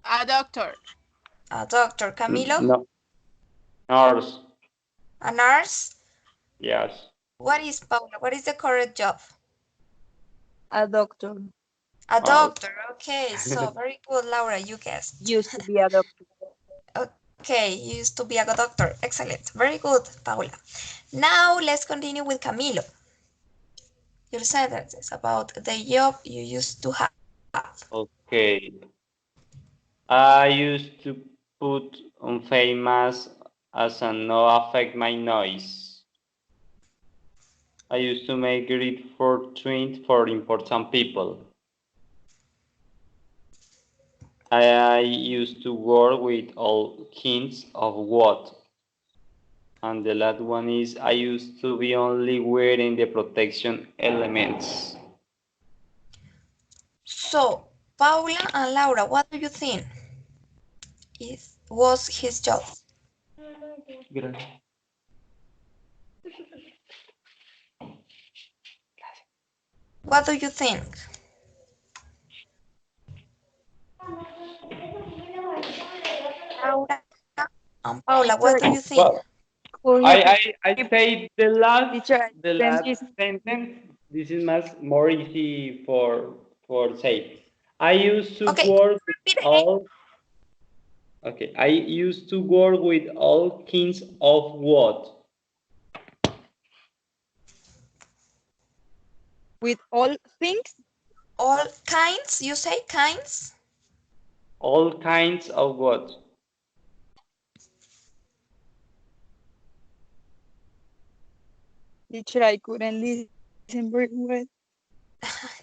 A doctor. A doctor. Camilo, No, nurse. a nurse. Yes. What is Paula? What is the correct job? A doctor. A Oh. doctor. Okay, so very good, Laura. You guessed. Used to be a doctor. Okay, you used to be a good doctor. Excellent. Very good, Paula. Now let's continue with Camilo. Your sentences about the job you used to have. Okay. I used to put on famous as a no affect my noise. I used to make it for tweet for important people. I used to work with all kinds of what. And the last one is I used to be only wearing the protection elements. So, Paula and Laura, what do you think was his job? What do you think? Laura and Paula, what do you Teacher, think? Well, could you I say teacher, the I last sent sentence. This is much more easy for say. I used to Okay, work with repeat again. all. Okay, I used to work with all kinds of what? with all things. All kinds, you say kinds? All kinds of what? Teacher, I couldn't listen very well.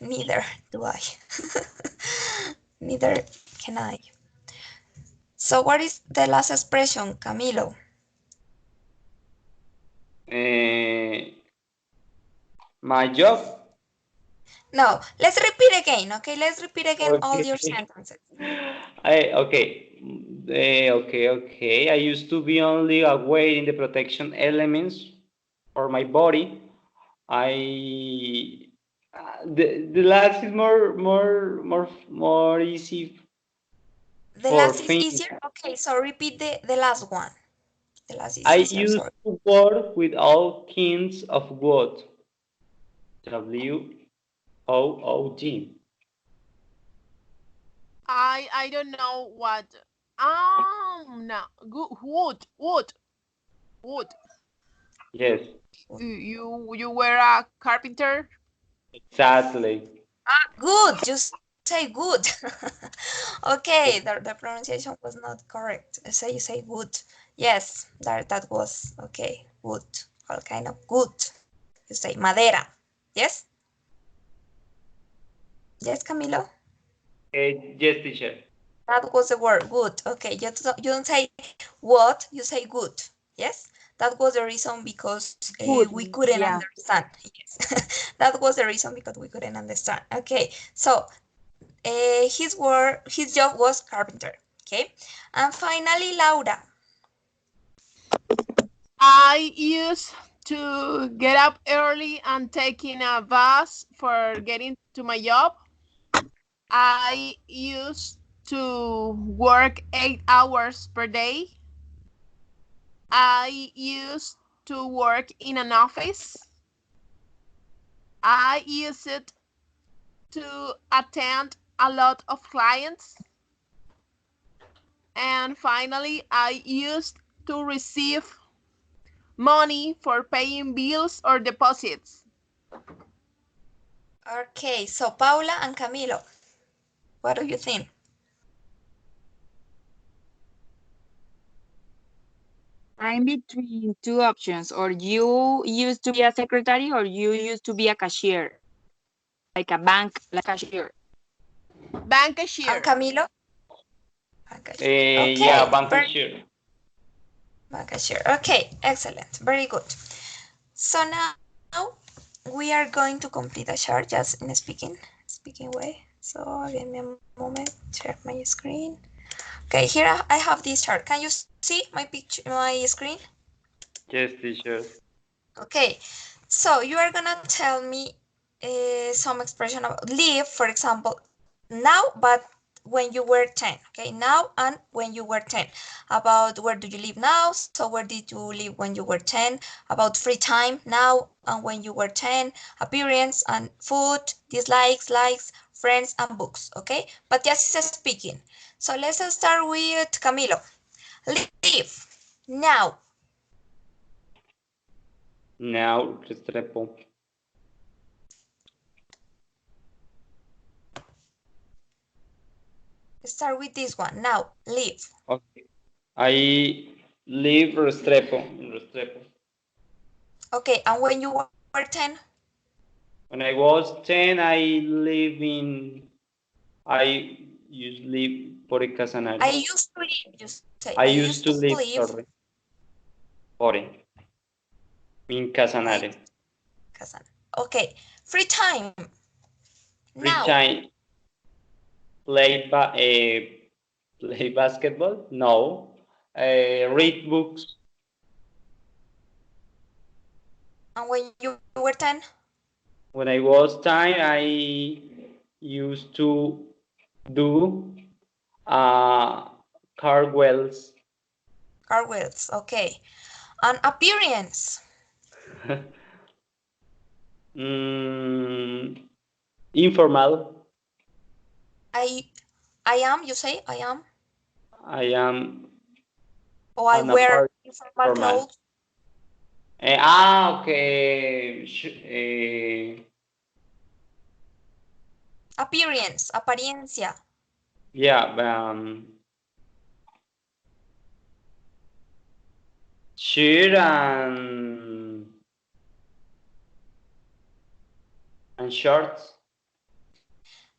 Neither do I. Neither can I. So what is the last expression, Camilo? Uh, my job. No, let's repeat again, okay? Let's repeat again all Okay. your sentences. Okay. I used to be only aware in the protection elements for my body. I the last is more easy. The for last is things. easier? Okay, so repeat the last one. The last is I easier, used sorry. to work with all kinds of wood. WOOD. I don't know what. No. Wood. Yes, You were a carpenter. exactly. Good, you say good. Okay, the pronunciation was not correct. So you say wood. Yes, that was okay. Wood. All kind of wood. You say madera. Yes? Yes, Camilo? Yes, teacher. That was the word, good. Okay, you don't say what, you say good. Yes? That was the reason because Good. we couldn't Yeah. understand. Yes. That was the reason because we couldn't understand. Okay, so his job was carpenter. Okay, and finally, Laura. I used to get up early and taking a bus for getting to my job. I used to work 8 hours per day. I used to work in an office. I used it to attend a lot of clients. And finally, I used to receive money for paying bills or deposits. Okay, so Paula and Camilo, what do you think? I'm between two options. Or you used to be a secretary, or you used to be a cashier, like a bank, like cashier. Bank And cashier. Camilo? Bancashier. Yeah, Okay, bank very sure. Bancashier. Okay, excellent, very good. So now we are going to complete a chart just in a speaking way. So give me a moment, share my screen. Okay, here I have this chart. Can you see my picture, my screen? Yes, teacher. Okay, so you are gonna tell me some expression of live, for example, now, but when you were 10. Okay, now and when you were 10. About where do you live now? So where did you live when you were 10? About free time now and when you were 10. Appearance and food, dislikes, likes, friends and books. Okay, but just speaking. So let's start with Camilo. Live now. Now, Restrepo. Start with this one. Now, live. Okay. I live Restrepo. In Restrepo. Okay, and when you were 10? When I was 10, I live in. I used to live por I Casanare. used to live, you say. I I used used to to live, live sorry, por in I Casanare. Kazan. Okay, free time. Free Now, time, play basketball? No. Read books. and when you were 10? When I was 10, I used to do cartwheels. Cartwheels, okay. And appearance. Informal. I I am, you say, I am. I am Or I an wear informal apartment. clothes. Okay. Appearance, apariencia. Yeah, shirt and shorts.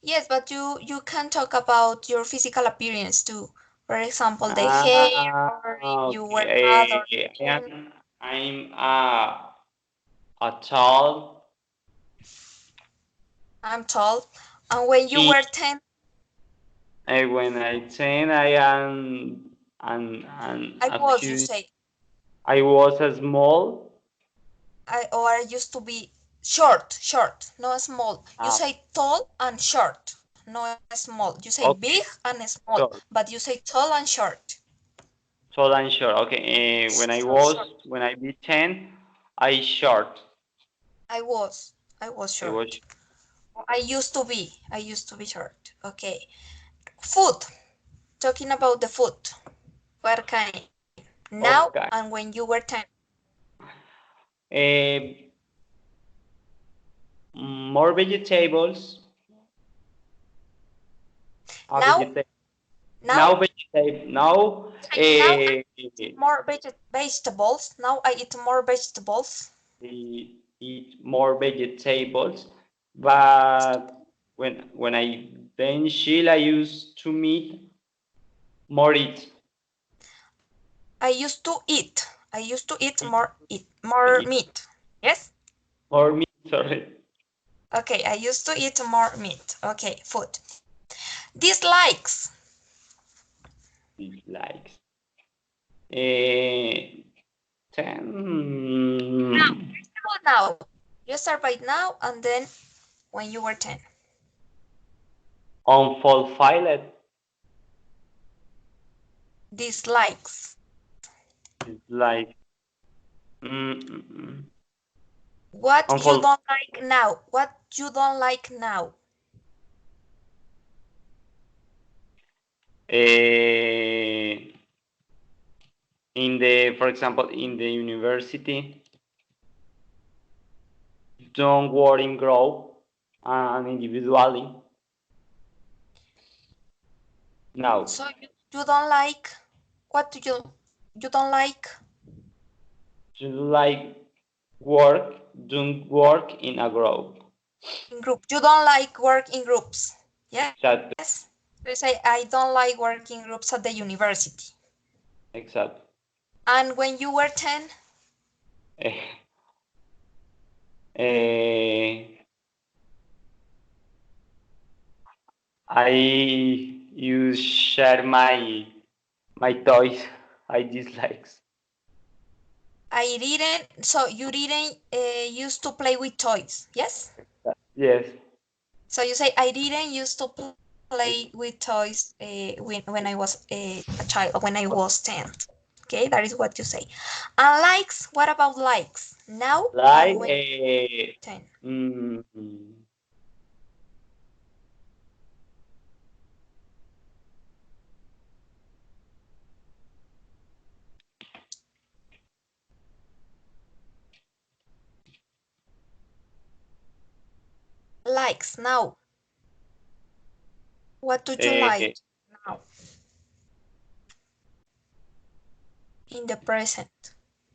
Yes, but you can talk about your physical appearance too. For example, the hair, or if you wear hat or Okay. something. I'm a tall, I'm tall. And when you thin. were 10, When I 10, I am and I a was, you few. say. I was a small. I used to be short, not small. You Uh, say tall and short. no small. You say Okay. big and small, Short. but you say tall and short. Tall and short. Okay. When I be 10, I short. I was I was short. I used to be short. Okay. Food. Talking about the food. What kind? Now okay. and when you were 10. More vegetables. Now, Now now, vegetable. Now, now I eat more vegetables. Now I eat more vegetables. eat more vegetables, but when I then chill, I used to meat more eat. I used to eat. I used to eat more meat. Yes? More meat, sorry. Okay, I used to eat more meat. Okay, food. Dislikes. Dislikes. 10. Now. You start by now and then when you were 10. Unfulfilled. Dislikes. Dislike. Mm. What you Unfulfilled. don't like now. What you don't like now. For example, in the university, don't work in group and individually. No. So you don't like, what do you don't like? You like don't work in a group. In group. You don't like work in groups. Yes? Exactly. You say, I don't like working groups at the university. Exactly. And when you were 10? I use share my toys. I dislikes. I didn't, so you didn't used to play with toys, yes? Yes. So you say, I didn't used to play with toys when I was a child, when I was 10. Okay, that is what you say. And likes, what about likes? Now and Like when 10. Likes, now. What do you like now? In the present.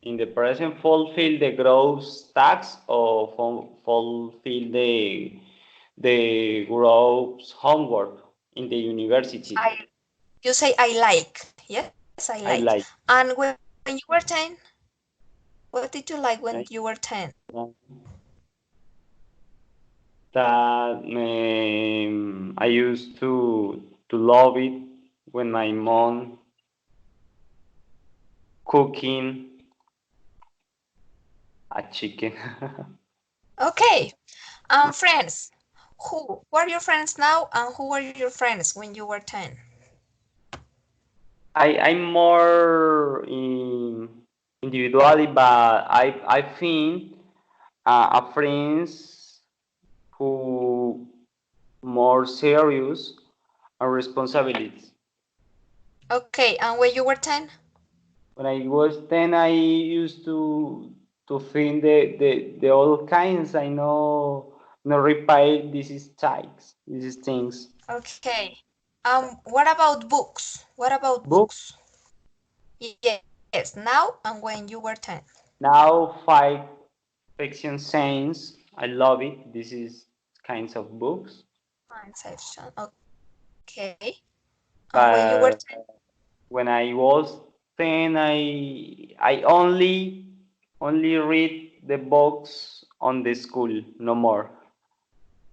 in the present, fulfill the gross tax or fulfill the gross homework in the university. You say, I like. Yes, I like. I like. And when you were 10, what did you like when I, you were 10? that I used to love it when my mom cooking a chicken. Okay. Friends. Who are your friends now and who were your friends when you were 10? I'm more individually, but I think a friends who more serious and responsibilities. Okay, and when you were 10? When I was 10, I used to think the all kinds. I know no repair. This is types. This is things. Okay. What about books? What about Book books? Yes, now and when you were 10. now five fiction science. I love it. This is kinds of books. Science section. Okay. And when you were 10? But when I was 10, I only read the books on the school, no more.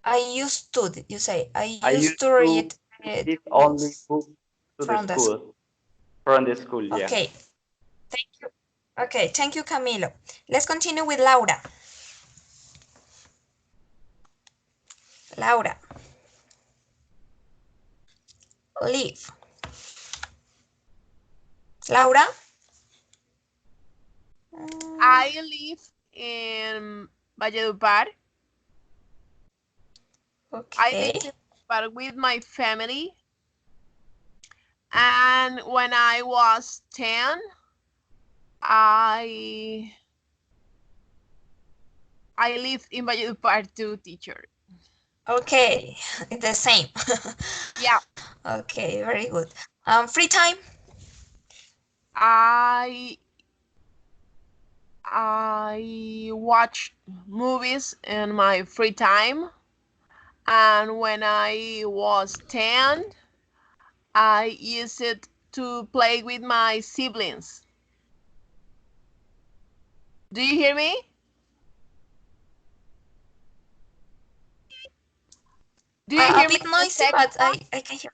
I used to, you say, I I used used to to read the read only books books to the from the school. school, from the school, yeah. Okay, thank you. Okay, thank you, Camilo. Let's continue with Laura. Laura. live? Laura? I live in Valledupar. I live Okay. in Valledupar with my family. And when I was 10, I lived in Valledupar too, teacher. Okay, it's the same. Yeah. Okay, very good. Free time? I watch movies in my free time, and when I was 10, I used it to play with my siblings. Do you hear me? Do you A hear me bit the noisy, second but one? I can hear.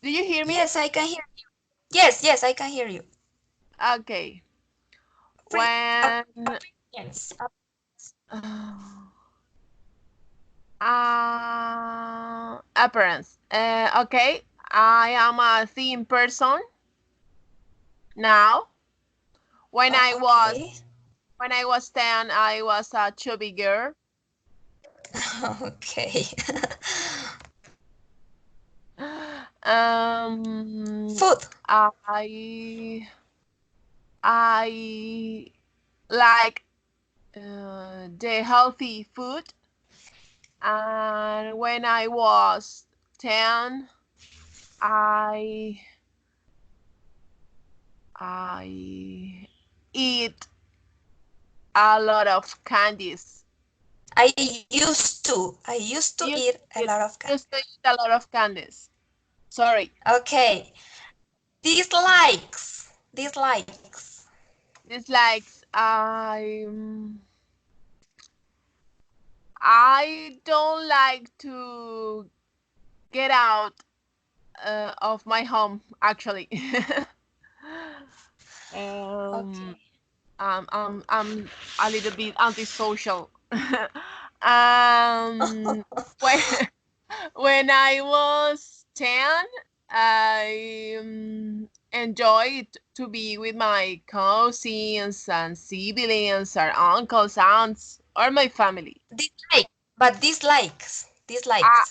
Do you hear me? Yes, I can hear you. Yes, I can hear you. Okay. Free. When Yes. appearance. Okay, I am a thin person now. When I was Okay. when I was 10, I was a chubby girl. Okay. Food. I I like the healthy food, and when I was 10, I I eat a lot of candies. I used to Used eat a to eat, lot of candy. used to eat a lot of candies. Sorry. Okay. Dislikes. Dislikes. Dislikes. I don't like to get out of my home. Actually, um, Okay. I'm a little bit antisocial. um, when when I was 10, I enjoyed to be with my cousins and siblings or uncles, aunts, or my family. Dislike. But dislikes. Ah,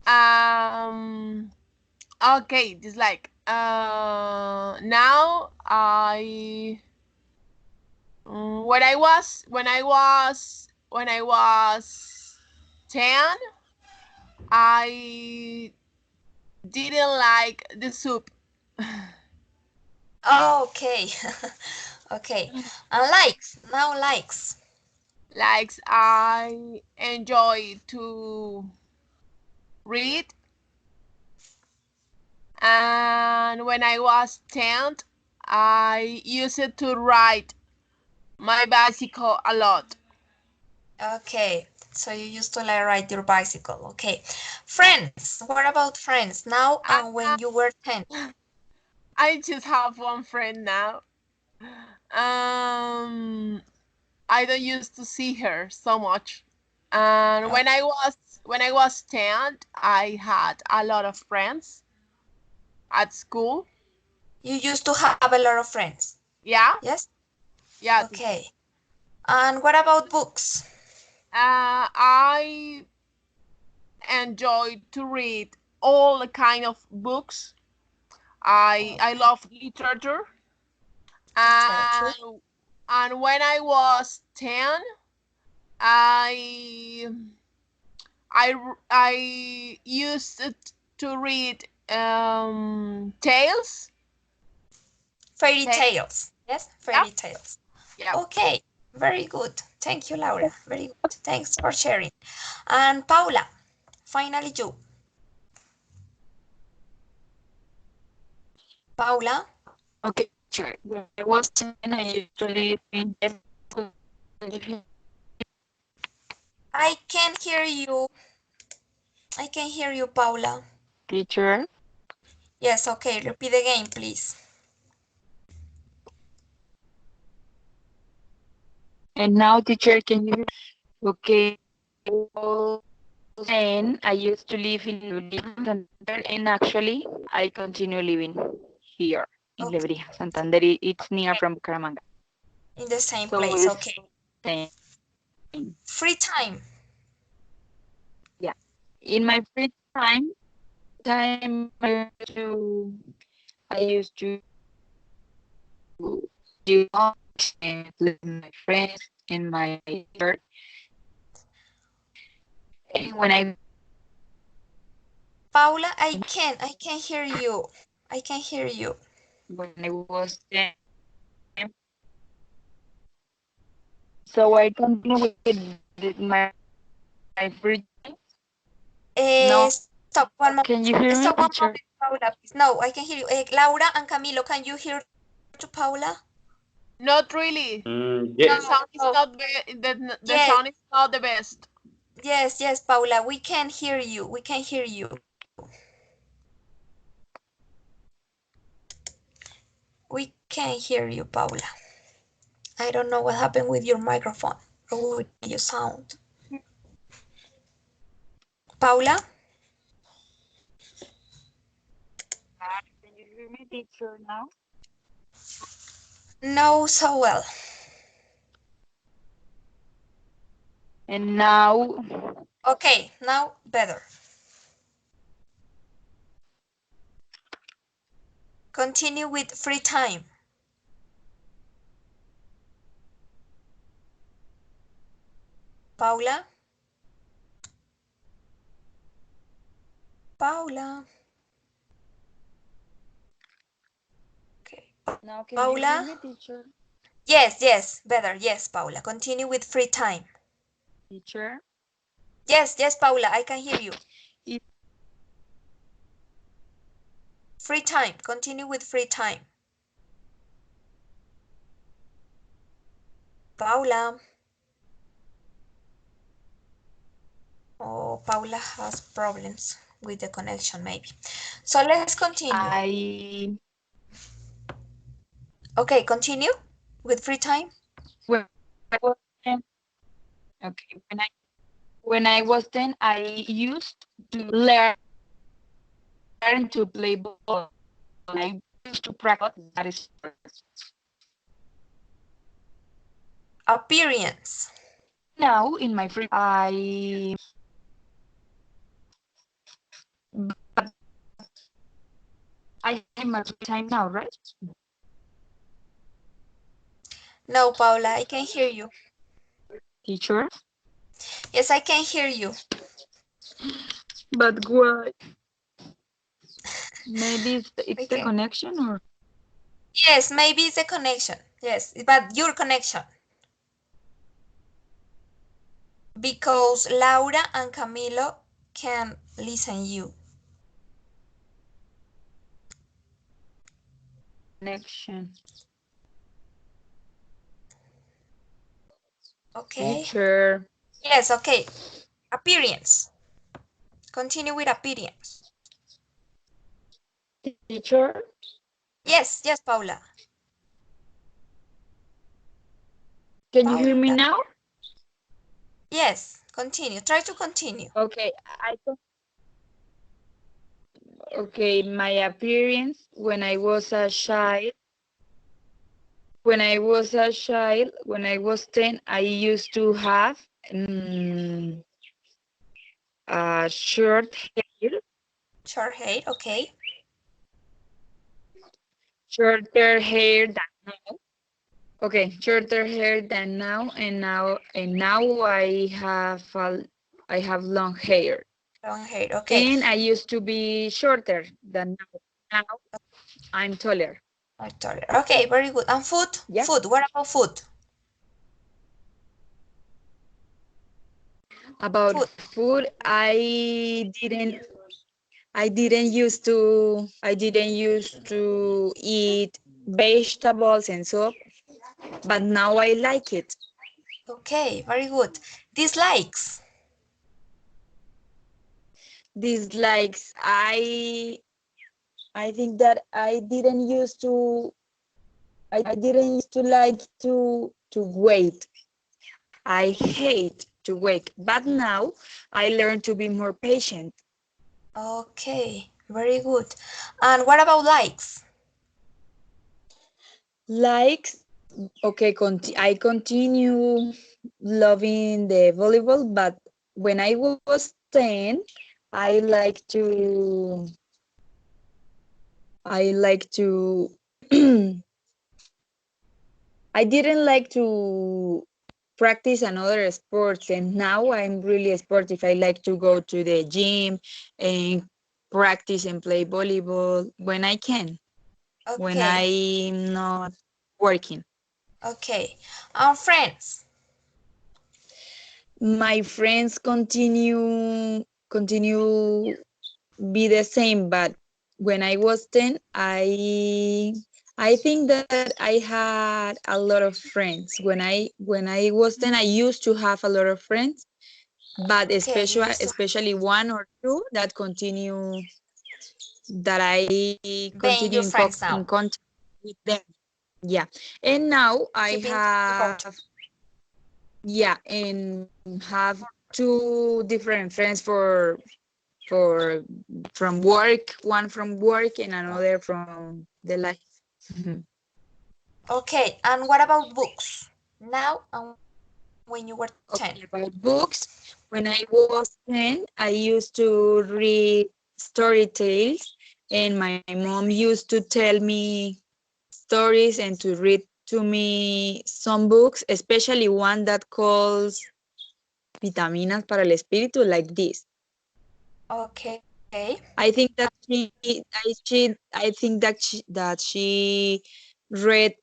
Dislikes. okay, dislike. Now when I was 10, I didn't like the soup. Oh, okay. Okay. And likes. Now likes. Like I enjoy to read, and when I was 10, I used it to ride my bicycle a lot. Okay. So you used to like ride your bicycle. Okay. Friends. What about friends now and when Uh, you were 10? I just have one friend now. I don't used to see her so much. And Okay. when I was 10, I had a lot of friends at school. You used to have a lot of friends. Yeah, Yes? yeah, teacher. Okay. And what about books? I enjoy to read all the kind of books. I Okay. love literature, Literature. and when I was 10, I I used it to read tales. Fairy Tales. tales. Yes? Yeah, Fairy tales. yeah. Okay. Very good. Thank you, Laura. Very good. Thanks for sharing. And Paula, finally you. Paula, Okay, sure. When I was 10, I usually think I can hear you. I can hear you, Paula. teacher. Yes, okay. Repeat again, please. And now, teacher, can you okay? All 10, I used to live in Lebrija, Santander, and actually, I continue living here in Okay. Lebrija, Santander. It's near from Bucaramanga. In the same So place. it's Okay. same. Free time. Yeah. In my free time I used to do comics and play with my friends in my neighbor. And when Paula, I can't hear you. I can't hear you. I was 10, so I continue with my free time. No, Stop one moment. can you hear me, Stop one teacher? moment, Paula, please. No, I can hear you. Laura and Camilo, can you hear to Paula? Not really. Mm, The yeah. sound is No. not the Yes, sound is not the best. yes, Paula. We can hear you. We can hear you. We can hear you, Paula. I don't know what happened with your microphone or with your sound. Paula? Can you hear me, teacher, now? No, so well. And now, Okay, now better. Continue with free time. Paula? Paula? Okay. now can you hear Paula? me, teacher? Yes, better. Yes, Paula. Continue with free time. Teacher, Yes, Paula, I can hear you. it, Free time. Continue with free time. Paula. Oh, Paula has problems with the connection, maybe. So let's continue. Okay, continue with free time. when I was 10, okay, when I was 10, I used to learn to play ball. I used to practice that is Appearance. now in my free I but I have my free time now, right? No, Paula, I can hear you. Teacher, Yes, I can hear you. but why? Maybe it's the Okay. connection or Yes, maybe it's a connection. Yes, but your connection. Because Laura and Camilo can listen you. connection. Okay. Teacher, Yes, okay. Appearance. Continue with appearance. teacher, Yes, Paula. can you hear me Paula. now? Yes, continue. Try to continue. Okay, okay, my appearance when I was a child. When I was a child, when I was 10, I used to have short hair, Short hair, okay. shorter hair than now. Okay, shorter hair than now, and now I have long hair, Long hair, okay. and I used to be shorter than now. Now I'm taller. Okay, very good. And food? Yeah. Food. What about food? About Food. food, I didn't used to eat vegetables and so, but now I like it. Okay, very good. Dislikes. Dislikes, I think that I didn't used to like to wait. I hate to wait. But now I learned to be more patient. Okay, very good. And what about likes? Likes, okay, I continue loving the volleyball, but when I was 10, I like to, I like to, I didn't like to practice another sports, and now I'm really sportive. I like to go to the gym and practice and play volleyball when I can, when Okay, I'm not working. okay. And friends? My friends continue be the same, but when I was 10, I think that I had a lot of friends. When I was 10, I used to have a lot of friends, but Okay, you used to especially one or two that I being continue your friends in now, contact with them. Yeah. And now I keeping in have, contact. yeah, and have two different friends for from work, one from work and another from the life. Okay, and what about books? Now and when you were 10. Okay, about books. When I was 10, I used to read story tales, and my mom used to tell me stories and to read to me some books, especially one that calls Vitaminas para el Espíritu, like this. Okay, I think that she read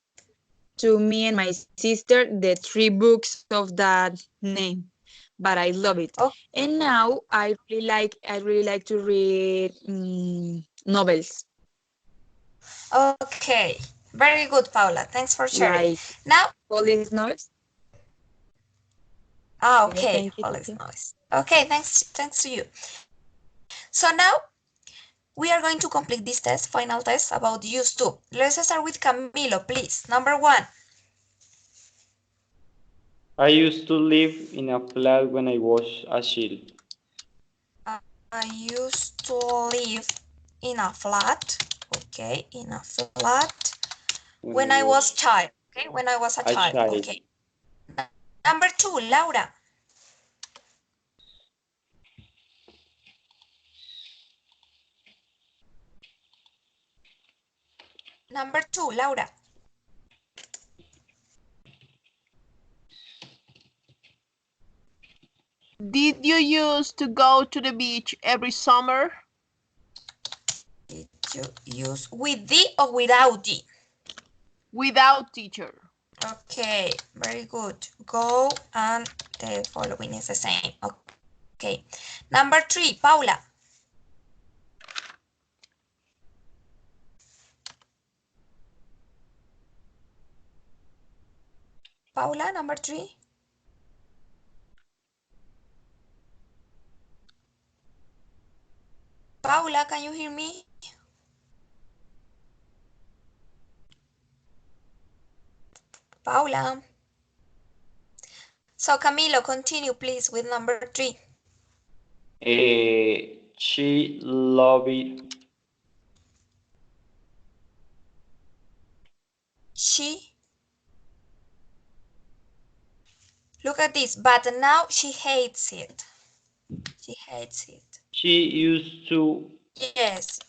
to me and my sister the three books of that name, but I love it. And now I really like to read novels okay. Very good, Paula. Thanks for sharing. like Now, police novels. Okay, okay, thank you, all thank is you. nice. Okay, thanks to you. So now we are going to complete this test, final test about use to. Let's start with Camilo, please. Number 1. I used to live in a flat when I was a child. I used to live in a flat. Okay, in a flat When when I I was was child. Okay, when I was a a child. child. Okay. Number 2, Laura. Number 2, Laura. Did you used to go to the beach every summer? Did you use with the or without the? Without teacher. Okay, very good. Go and the following is the same. Okay. Number 3, Paula. Paula, number 3. Paula, can you hear me? Paula. So Camilo, continue please with number 3. She loved it. She, look at this, but now she hates it. She hates it. She used to Yes,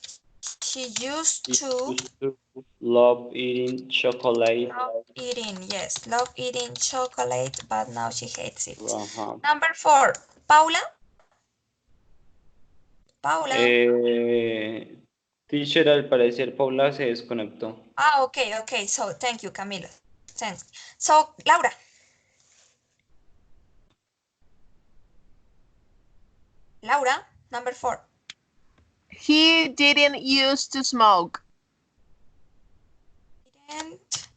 she used she to used to love eating chocolate. love eating, yes, love eating chocolate, but now she hates it. Uh-huh. Number 4, Paula. Paula. Teacher, al parecer Paula se desconectó. Okay. So thank you, Camilo. Thanks. So Laura. Laura, number 4. He didn't used to smoke. Didn't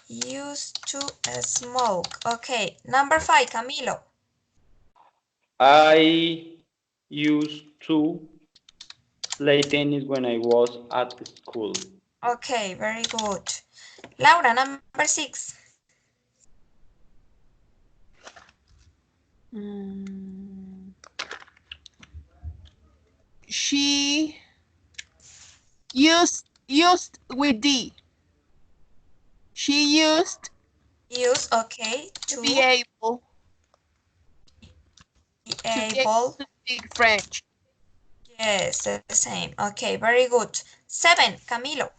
used to smoke. Okay. Number 5, Camilo. I used to play tennis when I was at school. Okay, very good. Laura, number 6. She used with D. She used Use, okay, to be able be to be able able. to speak French. Yes, the same. Okay, very good. 7, Camilo.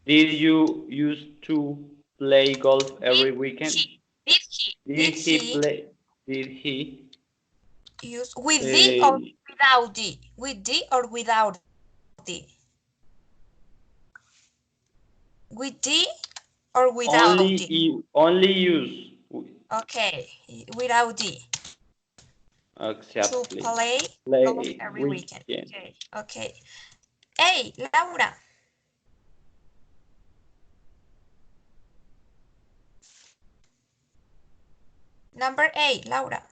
Did you used to play golf every Did weekend? he? Did he? Did Did he he play? Did he? use with the or Uh, without the? With the or without the? With the or without the? only use Okay, without the. To exactly play golf play every weekend. weekend. Okay, okay. Hey, Laura. Number 8, Laura.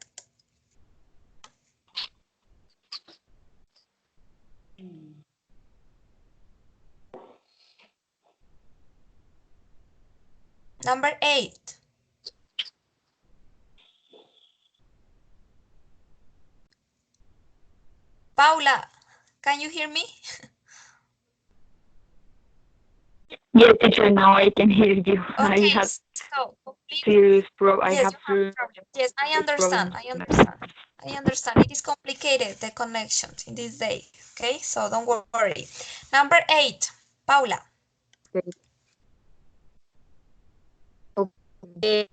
Number 8. Paula, can you hear me? Yes, teacher, now I can hear you. I Okay, have so complete. I Yes, have you have serious problem. Yes, I understand. problems. I understand. I understand. It is complicated, the connections in this day. Okay, so don't worry. Number 8, Paula. Okay. They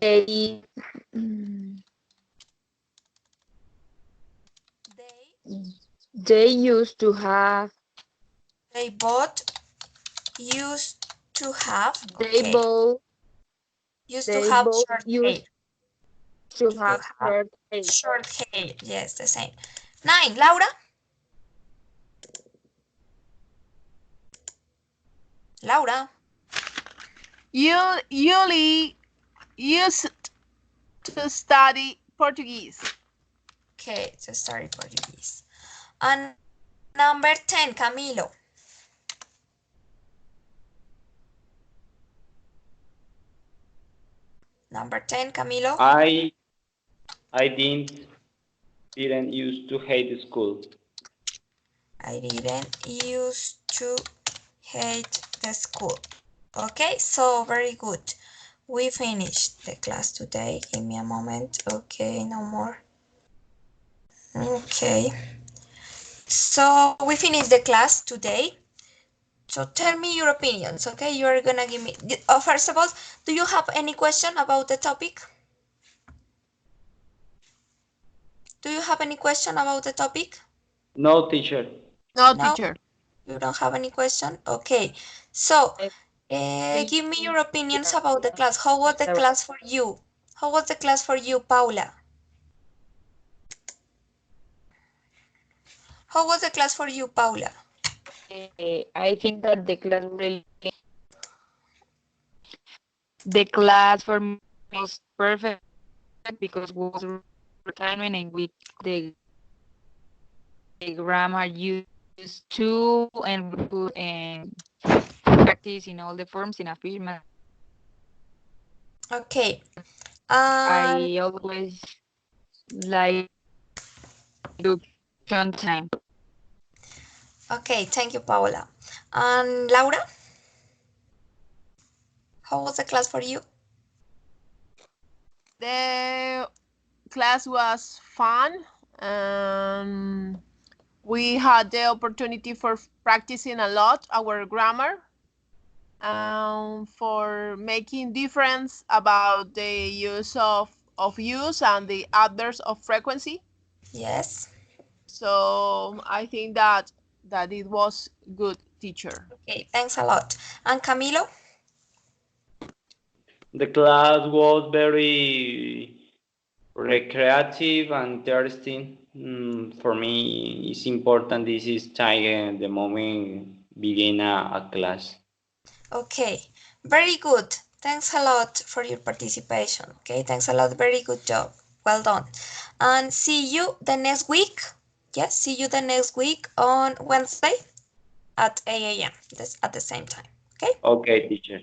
They they used to have they both used to have, they okay, both used to they have both short hair. used to To have have short hair. short hair. Yes, the same. 9, Laura. Laura. Yuli used to study Portuguese. Okay, so sorry Portuguese. And number 10, Camilo. Number 10, Camilo. I didn't used to hate school. I didn't used to hate the school. Okay, so very good. We finished the class today. Give me a moment. Okay, no more. Okay. So we finished the class today. So tell me your opinions, okay? You are gonna give me, first of all, do you have any question about the topic? Do you have any question about the topic? No, teacher. No, No, teacher. you don't have any question? Okay. So I give me your opinions think about the class. How was the class for you? How was the class for you, Paula? How was the class for you, Paula? I think that the class for me was perfect because it was retirement and we the grammar used to and we put and practice in all the forms in affirmative. Okay. I always like reduction time. Okay, thank you, Paula. And Laura, how was the class for you? The class was fun. We had the opportunity for practicing a lot our grammar, for making difference about the use of use and the adverbs of frequency. Yes. So I think that it was good teacher. Okay, thanks a lot. And Camilo? The class was very recreative and interesting. For me, it's important this is time the moment begin a class. Okay, very good. Thanks a lot for your participation. Okay, thanks a lot. Very good job. Well done. And see you the next week. Yes, see you the next week on Wednesday at 8 a.m. at the same time. Okay? Okay, teacher.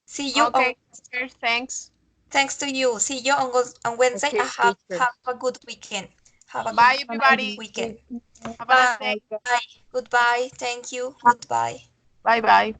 See you on, Okay, teacher, thanks. thanks to you. See you on Wednesday. Okay, Have teacher. a good weekend. Have a Bye, good everybody. weekend. Have a nice Bye. day. Goodbye. Thank you. Goodbye. Bye bye.